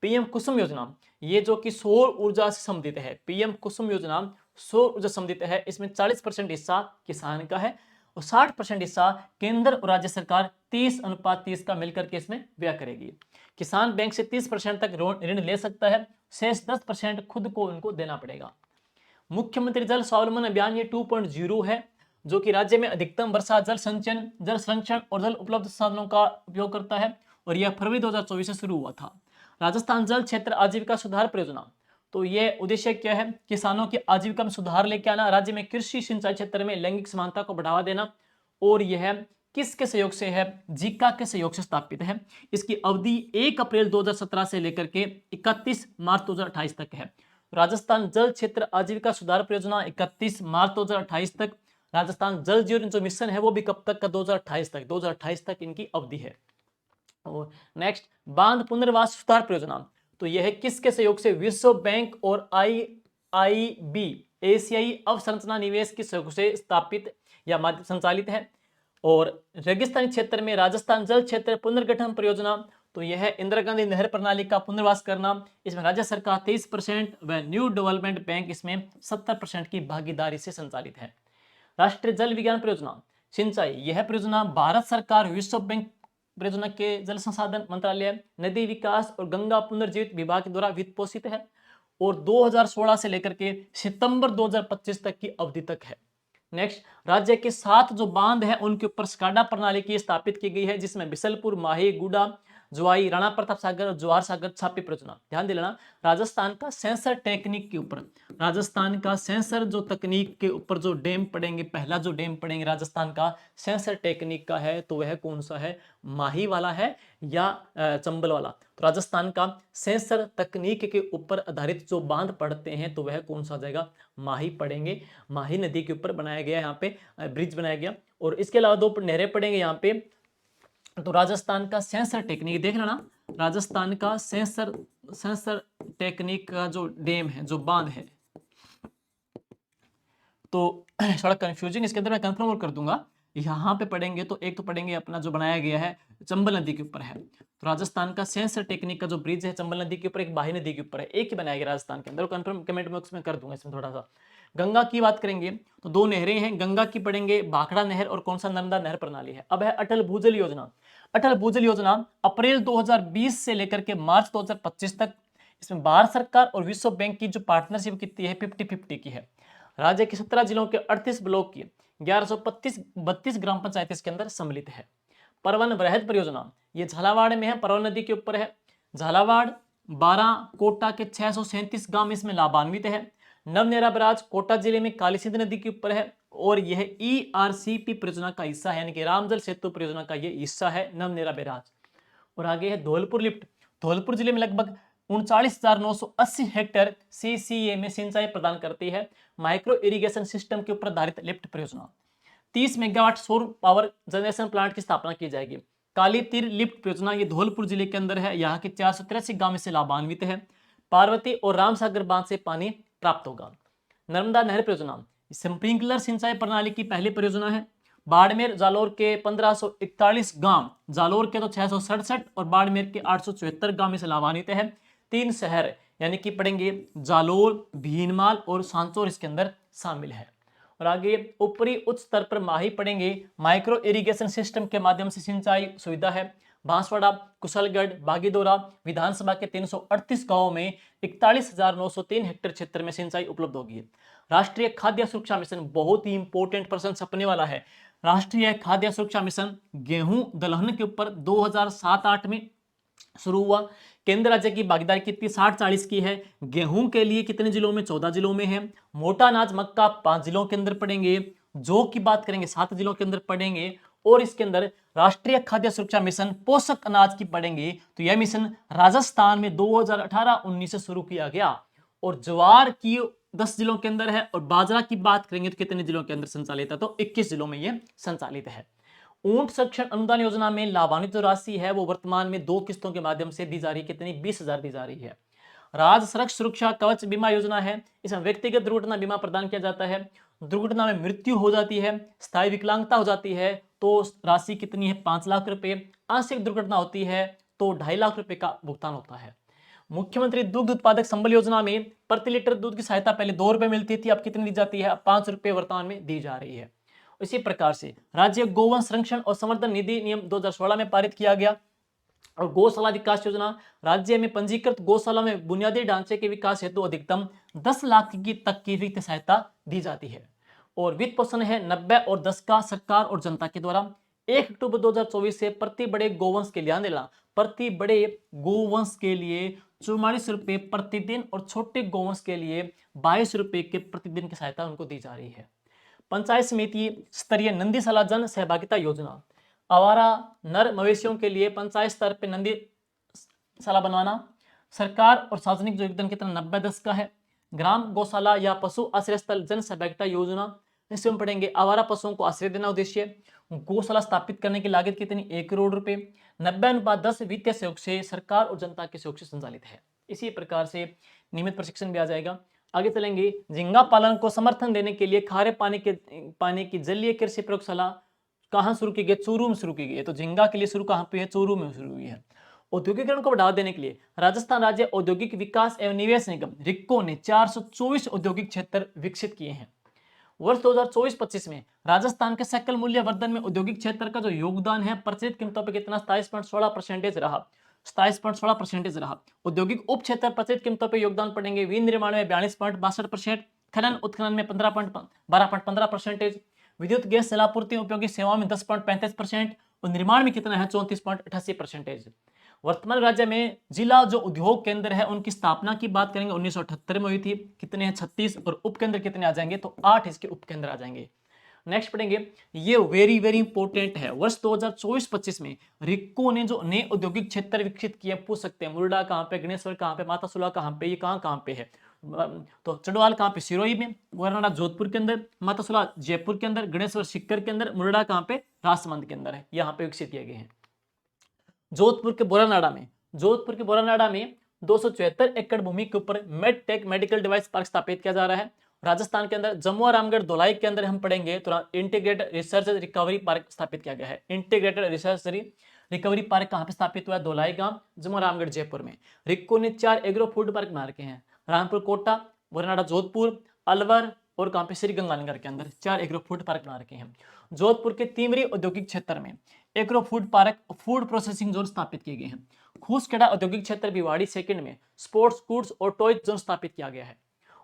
पीएम कुसुम योजना, ये जो कि सौर ऊर्जा से संबंधित है, पीएम कुसुम योजना सौर ऊर्जा संबंधित है। इसमें 40% हिस्सा किसान का है और 60% हिस्सा केंद्र और राज्य सरकार 30:30 का मिलकर के इसमें व्यय करेगी। किसान बैंक से 30% तक ऋण ले सकता है, शेष 10% खुद को उनको देना पड़ेगा। मुख्यमंत्री जल स्वावलंबन अभियान ये 2.0 है, जो कि राज्य में अधिकतम वर्षा जल संचयन, जल संरक्षण और जल उपलब्ध साधनों का उपयोग करता है और यह फरवरी 2024 से शुरू हुआ था। राजस्थान जल क्षेत्र आजीविका सुधार परियोजना, तो ये उद्देश्य क्या है? किसानों की आजीविका में सुधार लेके आना, राज्य में कृषि सिंचाई क्षेत्र में लैंगिक समानता को बढ़ावा देना। और यह किसके सहयोग से है? जीका के सहयोग से स्थापित है। इसकी अवधि 1 अप्रैल 2017 से लेकर के 31 मार्च 2028 तक है। राजस्थान जल क्षेत्र आजीविका सुधार परियोजना 31 मार्च 2028 तक। राजस्थान जल जीवन जो मिशन है वो भी कब तक का? 2028 तक इनकी अवधि है। और नेक्स्ट, बांध पुनर्वास सुधार परियोजना, तो यह किसके सहयोग से? विश्व बैंक और आईआईबी एशियाई अवसंरचना निवेश के सहयोग से स्थापित या संचालित है। और रेगिस्तानी क्षेत्र में राजस्थान जल क्षेत्र पुनर्गठन परियोजना, तो यह इंदिरा गांधी नहर प्रणाली का पुनर्वास करना। इसमें राज्य सरकार 23% व न्यू डेवलपमेंट बैंक इसमें 70% की भागीदारी से संचालित है। राष्ट्रीय जल विज्ञान परियोजना सिंचाई, यह परियोजना भारत सरकार, विश्व बैंक परियोजना के जल संसाधन मंत्रालय, नदी विकास और गंगा पुनर्जीवित विभाग के द्वारा वित्त पोषित है और 2016 से लेकर के सितंबर 2025 तक की अवधि तक है। नेक्स्ट, राज्य के 7 जो बांध है उनके ऊपर स्काडा प्रणाली की स्थापित की गई है, जिसमें बिसलपुर, माही, गुडा, जुआई, राणा प्रताप सागर और जवाहर सागर छापी परियोजना। ध्यान दिलाना, राजस्थान का सेंसर टेक्निक के ऊपर, राजस्थान का सेंसर जो तकनीक के ऊपर जो डैम पड़ेंगे, पहला जो डैम पड़ेंगे राजस्थान का सेंसर टेक्निक का है, तो वह कौन सा है? माही वाला है या चंबल वाला? तो राजस्थान का सेंसर तकनीक के ऊपर आधारित जो बांध पड़ते हैं तो वह कौन सा जाएगा? माही पड़ेंगे। माही नदी के ऊपर बनाया गया, यहाँ पे ब्रिज बनाया गया। और इसके अलावा 2 नहरें पड़ेंगे यहाँ पे। तो राजस्थान का सेंसर टेक्निक देख लेना, राजस्थान का सेंसर टेक्निक का जो डैम है, जो बांध है, तो थोड़ा कंफ्यूजिंग इसके अंदर मैं कंफर्म और कर दूंगा। यहाँ पे पढ़ेंगे तो एक तो पढ़ेंगे अपना जो बनाया गया है चंबल नदी के ऊपर है, तो राजस्थान का सेंसर टेक्निक का जो ब्रिज है चंबल नदी के ऊपर, एक बाही नदी के ऊपर है, एक ही बनाया गया राजस्थान के अंदर। कंफर्म कमेंट बॉक्स में कर दूंगा इसमें थोड़ा सा। गंगा की बात करेंगे तो 2 नहरें हैं, गंगा की पढ़ेंगे भाखड़ा नहर और कौन सा? नर्मदा नहर प्रणाली है। अब है अटल भूजल योजना। अटल भूजल योजना अप्रैल 2020 से लेकर के मार्च 2025 तक, इसमें भारत सरकार और विश्व बैंक की जो पार्टनरशिप कितनी है? 50-50 की है। राज्य के 17 जिलों के 38 ब्लॉक की 1132 ग्राम पंचायत इसके अंदर सम्मिलित है। परवन वृहद परियोजना, ये झालावाड़ में है, परवन नदी के ऊपर है। झालावाड़, 12 कोटा के 637 गांव इसमें लाभान्वित है। नवनेरा बराज कोटा जिले में काली सिंध नदी के ऊपर है और यह ERCP परियोजना का हिस्सा है, यानी कि रामजल सेतु परियोजना का यह हिस्सा है नवनेरा बैराज। और आगे है धौलपुर लिफ्ट, धौलपुर जिले में लगभग 39,980 हेक्टेयर CCA में सिंचाई प्रदान करती है। माइक्रो इरिगेशन सिस्टम के ऊपर आधारित लिफ्ट परियोजना, 30 मेगावाट सौर पावर जनरेशन प्लांट की स्थापना की जाएगी। काली तीर लिफ्ट परियोजना ये धौलपुर जिले के अंदर है, यहाँ के 483 गांव से लाभान्वित है। पार्वती और रामसागर बांध से पानी प्राप्त होगा। नर्मदा नहर परियोजना स्प्रिंकलर सिंचाई प्रणाली की पहली परियोजना है। बाड़मेर जालोर के 1541 गांव, जालोर के तो 667 और बाड़मेर के 874 गांव में से लाभान्वित है। 3 शहर यानी कि पड़ेंगे जालोर, भीनमाल और सांचौर इसके अंदर शामिल है। और आगे ऊपरी उच्च स्तर पर माही पड़ेंगे, माइक्रो इरिगेशन सिस्टम के माध्यम से सिंचाई सुविधा है। बांसवाड़ा, कुशलगढ़, बागीदोरा विधानसभा के 338 गांवों में 41,903 हेक्टेयर क्षेत्र में सिंचाई उपलब्ध होगी। राष्ट्रीय खाद्य सुरक्षा मिशन बहुत ही इंपॉर्टेंट प्रश्न छपने वाला है। राष्ट्रीय खाद्य सुरक्षा मिशन गेहूं दलहन के ऊपर 2007-8 में शुरू हुआ। केंद्र राज्य की भागीदारी कितनी 60-40 की है। गेहूं के लिए कितने जिलों में 14 जिलों में है। मोटा अनाज मक्का 5 जिलों के अंदर पड़ेंगे। जौ की बात करेंगे 7 जिलों के अंदर पड़ेंगे। और इसके अंदर राष्ट्रीय खाद्य सुरक्षा मिशन पोषक अनाज की पड़ेंगे। तो यह मिशन राजस्थान में 2018-19 से शुरू किया गया। और ज्वार की 10 जिलों के अंदर है। और बाजरा की बात करेंगे तो कितने जिलों के अंदर संचालित है, तो 21 जिलों में यह संचालित है। ऊंट संरक्षण अनुदान योजना में लाभान्वित जो राशि है वो वर्तमान में 2 किस्तों के माध्यम से दी जा रही है। कितनी? 20,000 दी जा रही है। राज्य सड़क सुरक्षा कवच बीमा योजना है। इसमें व्यक्तिगत दुर्घटना बीमा प्रदान किया जाता है। दुर्घटना में मृत्यु हो जाती है, स्थायी विकलांगता हो जाती है तो राशि कितनी है? 5 लाख रुपए। आंशिक दुर्घटना होती है तो 2.5 लाख रुपए का भुगतान होता है। मुख्यमंत्री दुग्ध उत्पादक संबल योजना में प्रति लीटर दूध की सहायता पहले 2 रुपए मिलती थी, अब कितनी दी जाती है? अब 5 रुपए वर्तमान में दी जा रही है। इसी प्रकार से राज्य गोवंश संरक्षण और संवर्धन निधि नियम 2016 में पारित किया गया। और गौशाला विकास योजना, राज्य में पंजीकृत गौशाला में बुनियादी ढांचे के विकास हेतु अधिकतम 10 लाख की तक की वित्तीय सहायता दी जाती है। और वित्त पोषण है 90 और 10 का सरकार और जनता के द्वारा। 1 अक्टूबर 2024 से प्रति बड़े गोवंश के लिए देना, प्रति बड़े गोवंश के लिए 44 रुपए प्रतिदिन और छोटे गोवंश के लिए 22 रुपए के प्रतिदिन की सहायता उनको दी जा रही है। पंचायत समिति स्तरीय नंदीशाला जन सहभागिता योजना, आवारा नर मवेशियों के लिए पंचायत स्तर पर नंदीशाला बनवाना। सरकार और सार्वजनिक योगदान कितना? 90-10 का है। ग्राम गौशाला या पशु आश्रय स्थल जन सहभागिता योजना, इसमें पढ़ेंगे आवारा पशुओं को आश्रय देना उद्देश्य। गौशाला स्थापित करने की लागत कितनी? 1 करोड़ रुपए। 90/10 वित्तीय सहयोग से सरकार और जनता के सहयोग से संचालित है। इसी प्रकार से नियमित प्रशिक्षण भी आ जाएगा। आगे चलेंगे, झींगा पालन को समर्थन देने के लिए खारे पानी की जलीय कृषि प्रयोगशाला कहां शुरू की गई? चूरू में शुरू की गई है। तो झींगा के लिए शुरू कहां पे है? चूरू में शुरू हुई है। औद्योगिकरण को बढ़ावा देने के लिए राजस्थान राज्य औद्योगिक विकास एवं निवेश निगम रिक्को ने 424 औद्योगिक क्षेत्र विकसित किए हैं। वर्ष 2024-25 में राजस्थान के सकल मूल्य वर्धन में औद्योगिक क्षेत्र का जो योगदान है प्रचलित कीमतों पर कितना? 27.16% रहा। 27.16% रहा। औद्योगिक उप क्षेत्र प्रचलित कीमतों पर योगदान पड़ेंगे। विनिर्माण में 42.62%, खनन उत्खनन में 12.15%, विद्युत गैस जलापूर्ति उपयोगी सेवाओं में 10.35% और निर्माण में कितना है? 34.88%। वर्तमान राज्य में जिला जो उद्योग केंद्र है उनकी स्थापना की बात करेंगे 1978 में हुई थी। कितने हैं? 36। और उपकेंद्र कितने आ जाएंगे? तो 8 इसके उपकेंद्र आ जाएंगे। नेक्स्ट पढ़ेंगे, ये वेरी वेरी इंपॉर्टेंट है। वर्ष 2024-25 में रिक्को ने जो नए औद्योगिक क्षेत्र विकसित किए, पूछ सकते हैं मुरडा कहाँ पे, गणेश्वर कहाँ पे, मातासुला कहाँ पे, ये कहाँ पे है? तो चंडवाल कहाँ पे? सिरोही में, गोरनाडा जोधपुर के अंदर, मातासुला जयपुर के अंदर, गणेश्वर सीकर के अंदर, मुरडा कहाँ पे? राजसमंद के अंदर है। यहाँ पे विकसित किए गए हैं। जोधपुर के बोरानाडा में 274 एकड़ भूमि के ऊपर मेडटेक मेडिकल डिवाइस पार्क स्थापित किया जा रहा है। राजस्थान के अंदर जम्मू और रामगढ़ धोलाई के अंदर हम पढ़ेंगे तो इंटीग्रेटेड रिसर्च रिकवरी पार्क स्थापित किया गया है। इंटीग्रेटेड रिसर्च रिकवरी पार्क कहाँ पे स्थापित हुआ है? धोलाई गांव, जम्मू और रामगढ़, जयपुर में। रिक्को ने 4 एग्रो फूड पार्क बना रखे हैं। रामपुर कोटा, बोरानाडा जोधपुर, अलवर और कहाँ पे? श्री गंगानगर के अंदर 4 एग्रो फूड पार्क बना रखे हैं। जोधपुर के तीमरी औद्योगिक क्षेत्र में agro food park, food processing zone स्थापित किए गए हैं। खूसखेड़ा औद्योगिक क्षेत्र भिवाड़ी सेकंड में स्पोर्ट्स गुड्स और टॉयज जोन स्थापित किया गया है।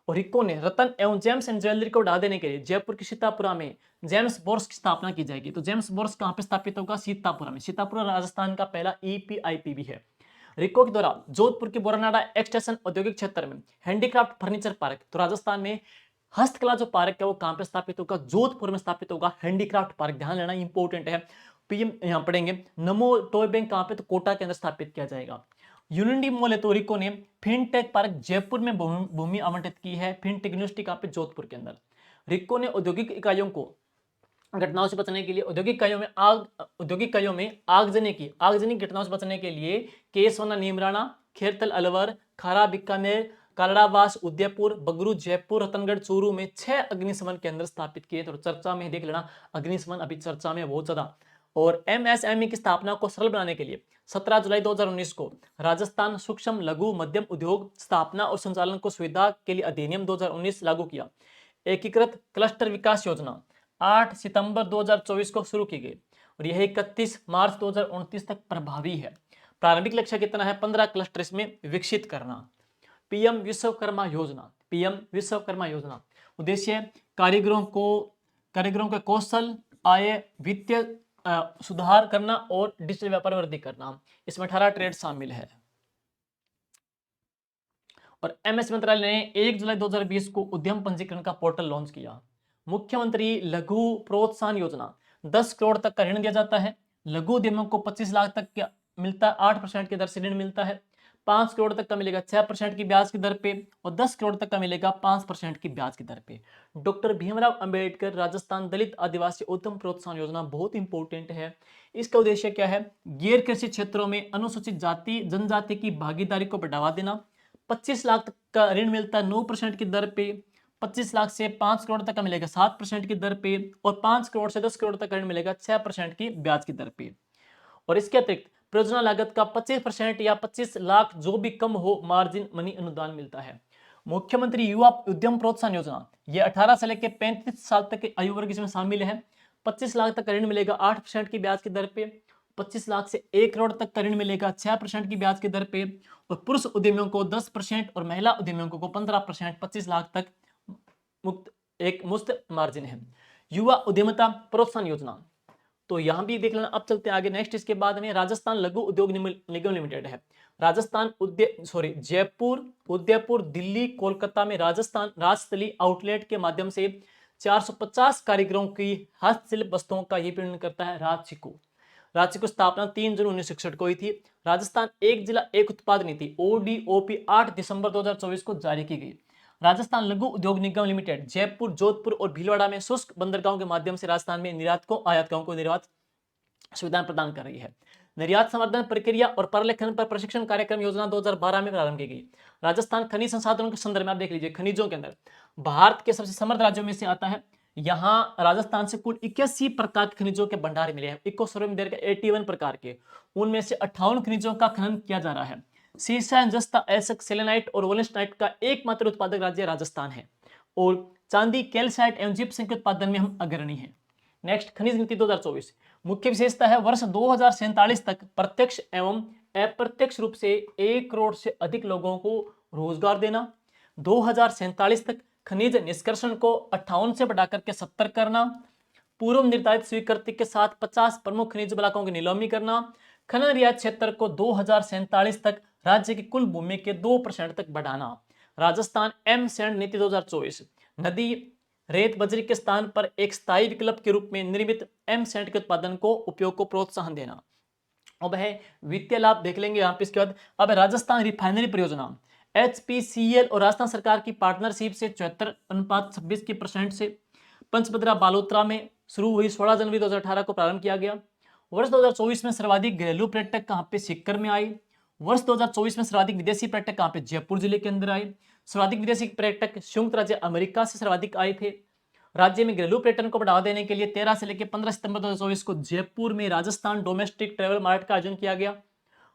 और रिक्को ने रतन एवं जेम्स एंड ज्वेलरी को बढ़ा देने के लिए जयपुर की सीतापुरा में जेम्स बोर्स की स्थापना की जाएगी। तो जेम्स बोर्स कहाँ पे स्थापित होगा? सीतापुरा में। सीतापुरा राजस्थान का पहला EPIP भी है। रिक्को के द्वारा जोधपुर के बोरानाडा एक्सटेंशन औद्योगिक क्षेत्र में हैंडीक्राफ्ट फर्नीचर पार्क, तो राजस्थान में हस्तकला जो पार्क है वो कहाँ पे स्थापित होगा? जोधपुर में स्थापित होगा। हैंडीक्राफ्ट पार्क, ध्यान लेना इंपॉर्टेंट है। पीएम यहाँ पढ़ेंगे। नमो टॉय बैंक कहाँ पे? तो कोटा के अंदर स्थापित किया जाएगा। यूनिटी मॉल है तो रिको ने फिनटेक पार्क जयपुर में भूमि आवंटित की है। फिनटेक यूनिवर्सिटी कहाँ पे? जोधपुर के अंदर। रिको ने औद्योगिक इकाइयों को घटनाओं से बचने के लिए औद्योगिक इकाइयों में आगजनी घटनाओं से बचने के लिए केसवना नीमराणा, खेरतल अलवर, खारा बीकानेर, कालड़ावास उदयपुर, बगरू जयपुर, रतनगढ़ चूरू में 6 अग्निशमन केंद्र स्थापित किए। तो चर्चा में देख लेना, अग्निशमन अभी चर्चा में बहुत ज्यादा। और MSME की स्थापना को सरल बनाने के लिए 17 जुलाई 2019 को राजस्थान सूक्ष्म लघु मध्यम उद्योग स्थापना और संचालन को सुविधा के लिए अधिनियम 2019 लागू किया। एकीकृत क्लस्टर विकास योजना 8 सितंबर 2024 को शुरू की गई और यह 31 मार्च 2029 तक प्रभावी है। प्रारंभिक लक्ष्य कितना है? 15 क्लस्टर इसमें विकसित करना। पीएम विश्वकर्मा योजना उद्देश्य कारीगरों के कौशल, आय, वित्तीय सुधार करना और डिजिटल व्यापार में वृद्धि करना। इसमें 18 ट्रेड शामिल है। और एमएसएमई मंत्रालय ने 1 जुलाई 2020 को उद्यम पंजीकरण का पोर्टल लॉन्च किया। मुख्यमंत्री लघु प्रोत्साहन योजना, 10 करोड़ तक का ऋण दिया जाता है। लघु उद्यमियों को 25 लाख तक का मिलता है, 8% की दर से ऋण मिलता है। 5 करोड़ तक का मिलेगा 6% की ब्याज की दर पे, और 10 करोड़ तक का मिलेगा 5% की ब्याज की दर पे। डॉक्टर भीमराव अंबेडकर राजस्थान दलित आदिवासी उद्यम प्रोत्साहन योजना बहुत इंपॉर्टेंट है। इसका उद्देश्य क्या है? गैर कृषि क्षेत्रों में अनुसूचित जाति जनजाति की भागीदारी को बढ़ावा देना। 25 लाख तक का ऋण मिलता है 9% की दर पे, 25 लाख से 5 करोड़ तक का मिलेगा 7% की दर पे, और 5 करोड़ से 10 करोड़ तक का ऋण मिलेगा 6% की ब्याज की दर पे। और इसके अतिरिक्त परियोजना लागत का 25% या 25 लाख जो भी कम हो मार्जिन मनी अनुदान मिलता है। मुख्यमंत्री युवा उद्यम प्रोत्साहन योजना, ये 18 से लेकर 35 साल तक के आयु वर्ग इसमें शामिल है। 25 लाख तक का ऋण मिलेगा 8% की ब्याज की दर पे, 25 लाख से 1 करोड़ तक का ऋण मिलेगा 6% की ब्याज की दर पे, और पुरुष उद्यमियों को 10% और महिला उद्यमियों को 15%, 25 लाख तक मुफ्त मार्जिन है। युवा उद्यमिता प्रोत्साहन योजना, तो यहां भी देख लेना। अब चलते आगे नेक्स्ट, इसके बाद में राजस्थान लघु उद्योग निगम लिमिटेड है। राजस्थान जयपुर, उदयपुर, दिल्ली, कोलकाता में राजस्थान राजस्थली आउटलेट के माध्यम से 450 कारीगरों की हस्तशिल्प वस्तुओं का ये विपणन करता है। राज्य की स्थापना 3 जून 1961 को हुई थी। राजस्थान एक जिला एक उत्पाद नीति ODOP 8 दिसंबर 2024 को जारी की गई। राजस्थान लघु उद्योग निगम लिमिटेड जयपुर, जोधपुर और भीलवाड़ा में शुष्क बंदरगाहों के माध्यम से राजस्थान में निर्यातकों आयातकों को निर्यात सुविधाएं प्रदान कर रही है। निर्यात संवर्धन प्रक्रिया और परलेखन पर प्रशिक्षण कार्यक्रम योजना 2012 में प्रारंभ की गई। राजस्थान खनिज संसाधनों के संदर्भ में आप देख लीजिए, खनिजों के अंदर भारत के सबसे समृद्ध राज्यों में से आता है। यहाँ राजस्थान से कुल 81 प्रकार के खनिजों के भंडार मिले हैं। इको सर्वे में दे रखा 81 प्रकार के, उनमें से 58 खनिजों का खनन किया जा रहा है। सीसा, जस्ता, एसक, सेलेनाइट और वोलेंस्टाइट का एकमात्र उत्पादक राज्य राजस्थान है, और चांदी, कैल्साइट एवं जिप्सम के उत्पादन में हम अग्रणी हैं। नेक्स्ट, खनिज नीति 2024 मुख्य विशेषता है वर्ष 2047 तक प्रत्यक्ष एवं अप्रत्यक्ष रूप से 1 करोड़ से अधिक लोगों को रोजगार देना। 2047 तक खनिज निष्कर्षण को 58 से बढ़ाकर के 70 करना। पूर्व निर्धारित स्वीकृति के साथ 50 प्रमुख खनिज ब्लॉकों की नीलामी करना। खनन रियायत क्षेत्र को 2047 तक राज्य की कुल भूमि के 2% तक बढ़ाना। राजस्थान एम सैंड नीति 2024 नदी रेत बजरी के स्थान पर एक स्थायी विकल्प के रूप में निर्मित एम सैंड के उत्पादन को उपयोग को प्रोत्साहन देना। अब है वित्तीय लाभ देख लेंगे यहाँ पे। इसके बाद अब राजस्थान रिफाइनरी परियोजना HPCL और राजस्थान सरकार की पार्टनरशिप से 74:26% से पंचभद्रा बालोतरा में शुरू हुई। 16 जनवरी 2018 को प्रारंभ किया गया। वर्ष 2024 में सर्वाधिक घरेलू पर्यटक कहाँ पे? सीकर में आए। वर्ष 2024 में सर्वाधिक विदेशी पर्यटक कहाँ पे? जयपुर जिले के अंदर आए। सर्वाधिक विदेशी पर्यटक संयुक्त राज्य अमेरिका से सर्वाधिक आए थे। राज्य में घरेलू पर्यटन को बढ़ावा देने के लिए 13 से लेकर 15 सितंबर 2024 को जयपुर में राजस्थान डोमेस्टिक ट्रेवल मार्ट का आयोजन किया गया।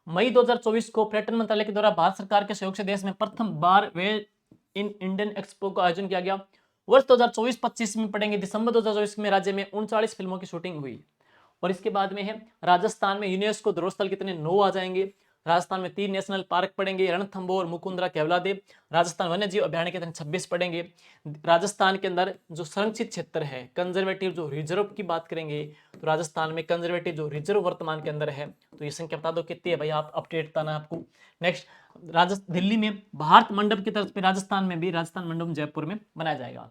मई 2024 को पर्यटन मंत्रालय के द्वारा भारत सरकार के सहयोग से देश में प्रथम बार वे इन इंडियन एक्सपो का आयोजन किया गया। वर्ष 2024-25 में पढ़ेंगे दिसंबर 2024 में राज्य में 39 फिल्मों की शूटिंग हुई। और इसके बाद में है राजस्थान में यूनेस्को धरोहर स्थल कितने? 9 आ जाएंगे। राजस्थान में 3 नेशनल पार्क पड़ेंगे, रणथंभौर, मुकुंदरा, केवलादेव। राजस्थान वन्य जीव अभ्यारण्य के तहत 26 पड़ेंगे। राजस्थान के अंदर जो संरक्षित क्षेत्र है, कंजर्वेटिव जो रिजर्व की बात करेंगे तो राजस्थान में कंजर्वेटिव जो रिजर्व वर्तमान के अंदर है, तो ये संख्या बता दो कितनी है भाई, आप अपडेट बताना आपको। नेक्स्ट, दिल्ली में भारत मंडप की तरफ पे राजस्थान में भी राजस्थान मंडप जयपुर में बनाया जाएगा।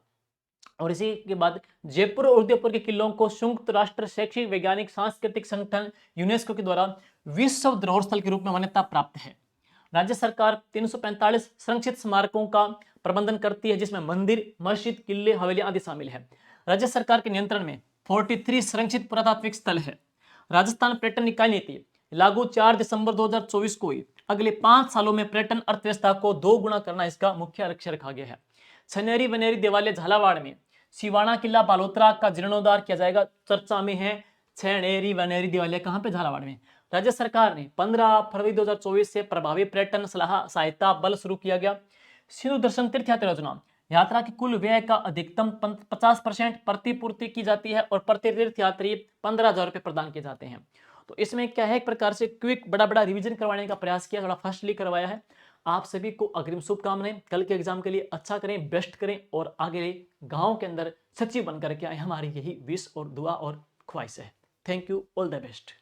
और इसी के बाद जयपुर और उदयपुर के किलों को संयुक्त राष्ट्र शैक्षिक वैज्ञानिक सांस्कृतिक संगठन यूनेस्को के द्वारा विश्व धरोहर स्थल के रूप में मान्यता प्राप्त है। राज्य सरकार 345 संरक्षित स्मारकों का प्रबंधन करती है, जिसमें मंदिर, मस्जिद, किले, हवेली आदि शामिल है। राज्य सरकार के नियंत्रण में 43 संरक्षित पुरातात्विक स्थल है। राजस्थान पर्यटन इकाई नीति लागू 4 दिसंबर 2024 को हुई। अगले 5 सालों में पर्यटन अर्थव्यवस्था को 2 गुना करना इसका मुख्य लक्ष्य रखा गया है। छनेरी वनेरी देवालय झालावाड़ में, सिवाना किला बालोतरा का जीर्णोद्धार किया जाएगा। चर्चा में है छनेरी वनेरी देवालय कहां पे? झालावाड़ में। राज्य सरकार ने 15 फरवरी 2024 से प्रभावी पर्यटन सलाह सहायता बल शुरू किया गया। सिंधु दर्शन तीर्थ यात्रा योजना, यात्रा की कुल व्यय का अधिकतम 50% प्रतिपूर्ति की जाती है और प्रति तीर्थ यात्री 15,000 रुपये प्रदान किए जाते हैं। तो इसमें क्या है, एक प्रकार से क्विक बड़ा रिवीजन करवाने का प्रयास किया, थोड़ा फास्टली करवाया है। आप सभी को अग्रिम शुभकामनाएं, कल के एग्जाम के लिए अच्छा करें, बेस्ट करें और आगे गांव के अंदर सचिव बनकर के आए, हमारी यही विश और दुआ और ख्वाहिश है। Thank you, all the best.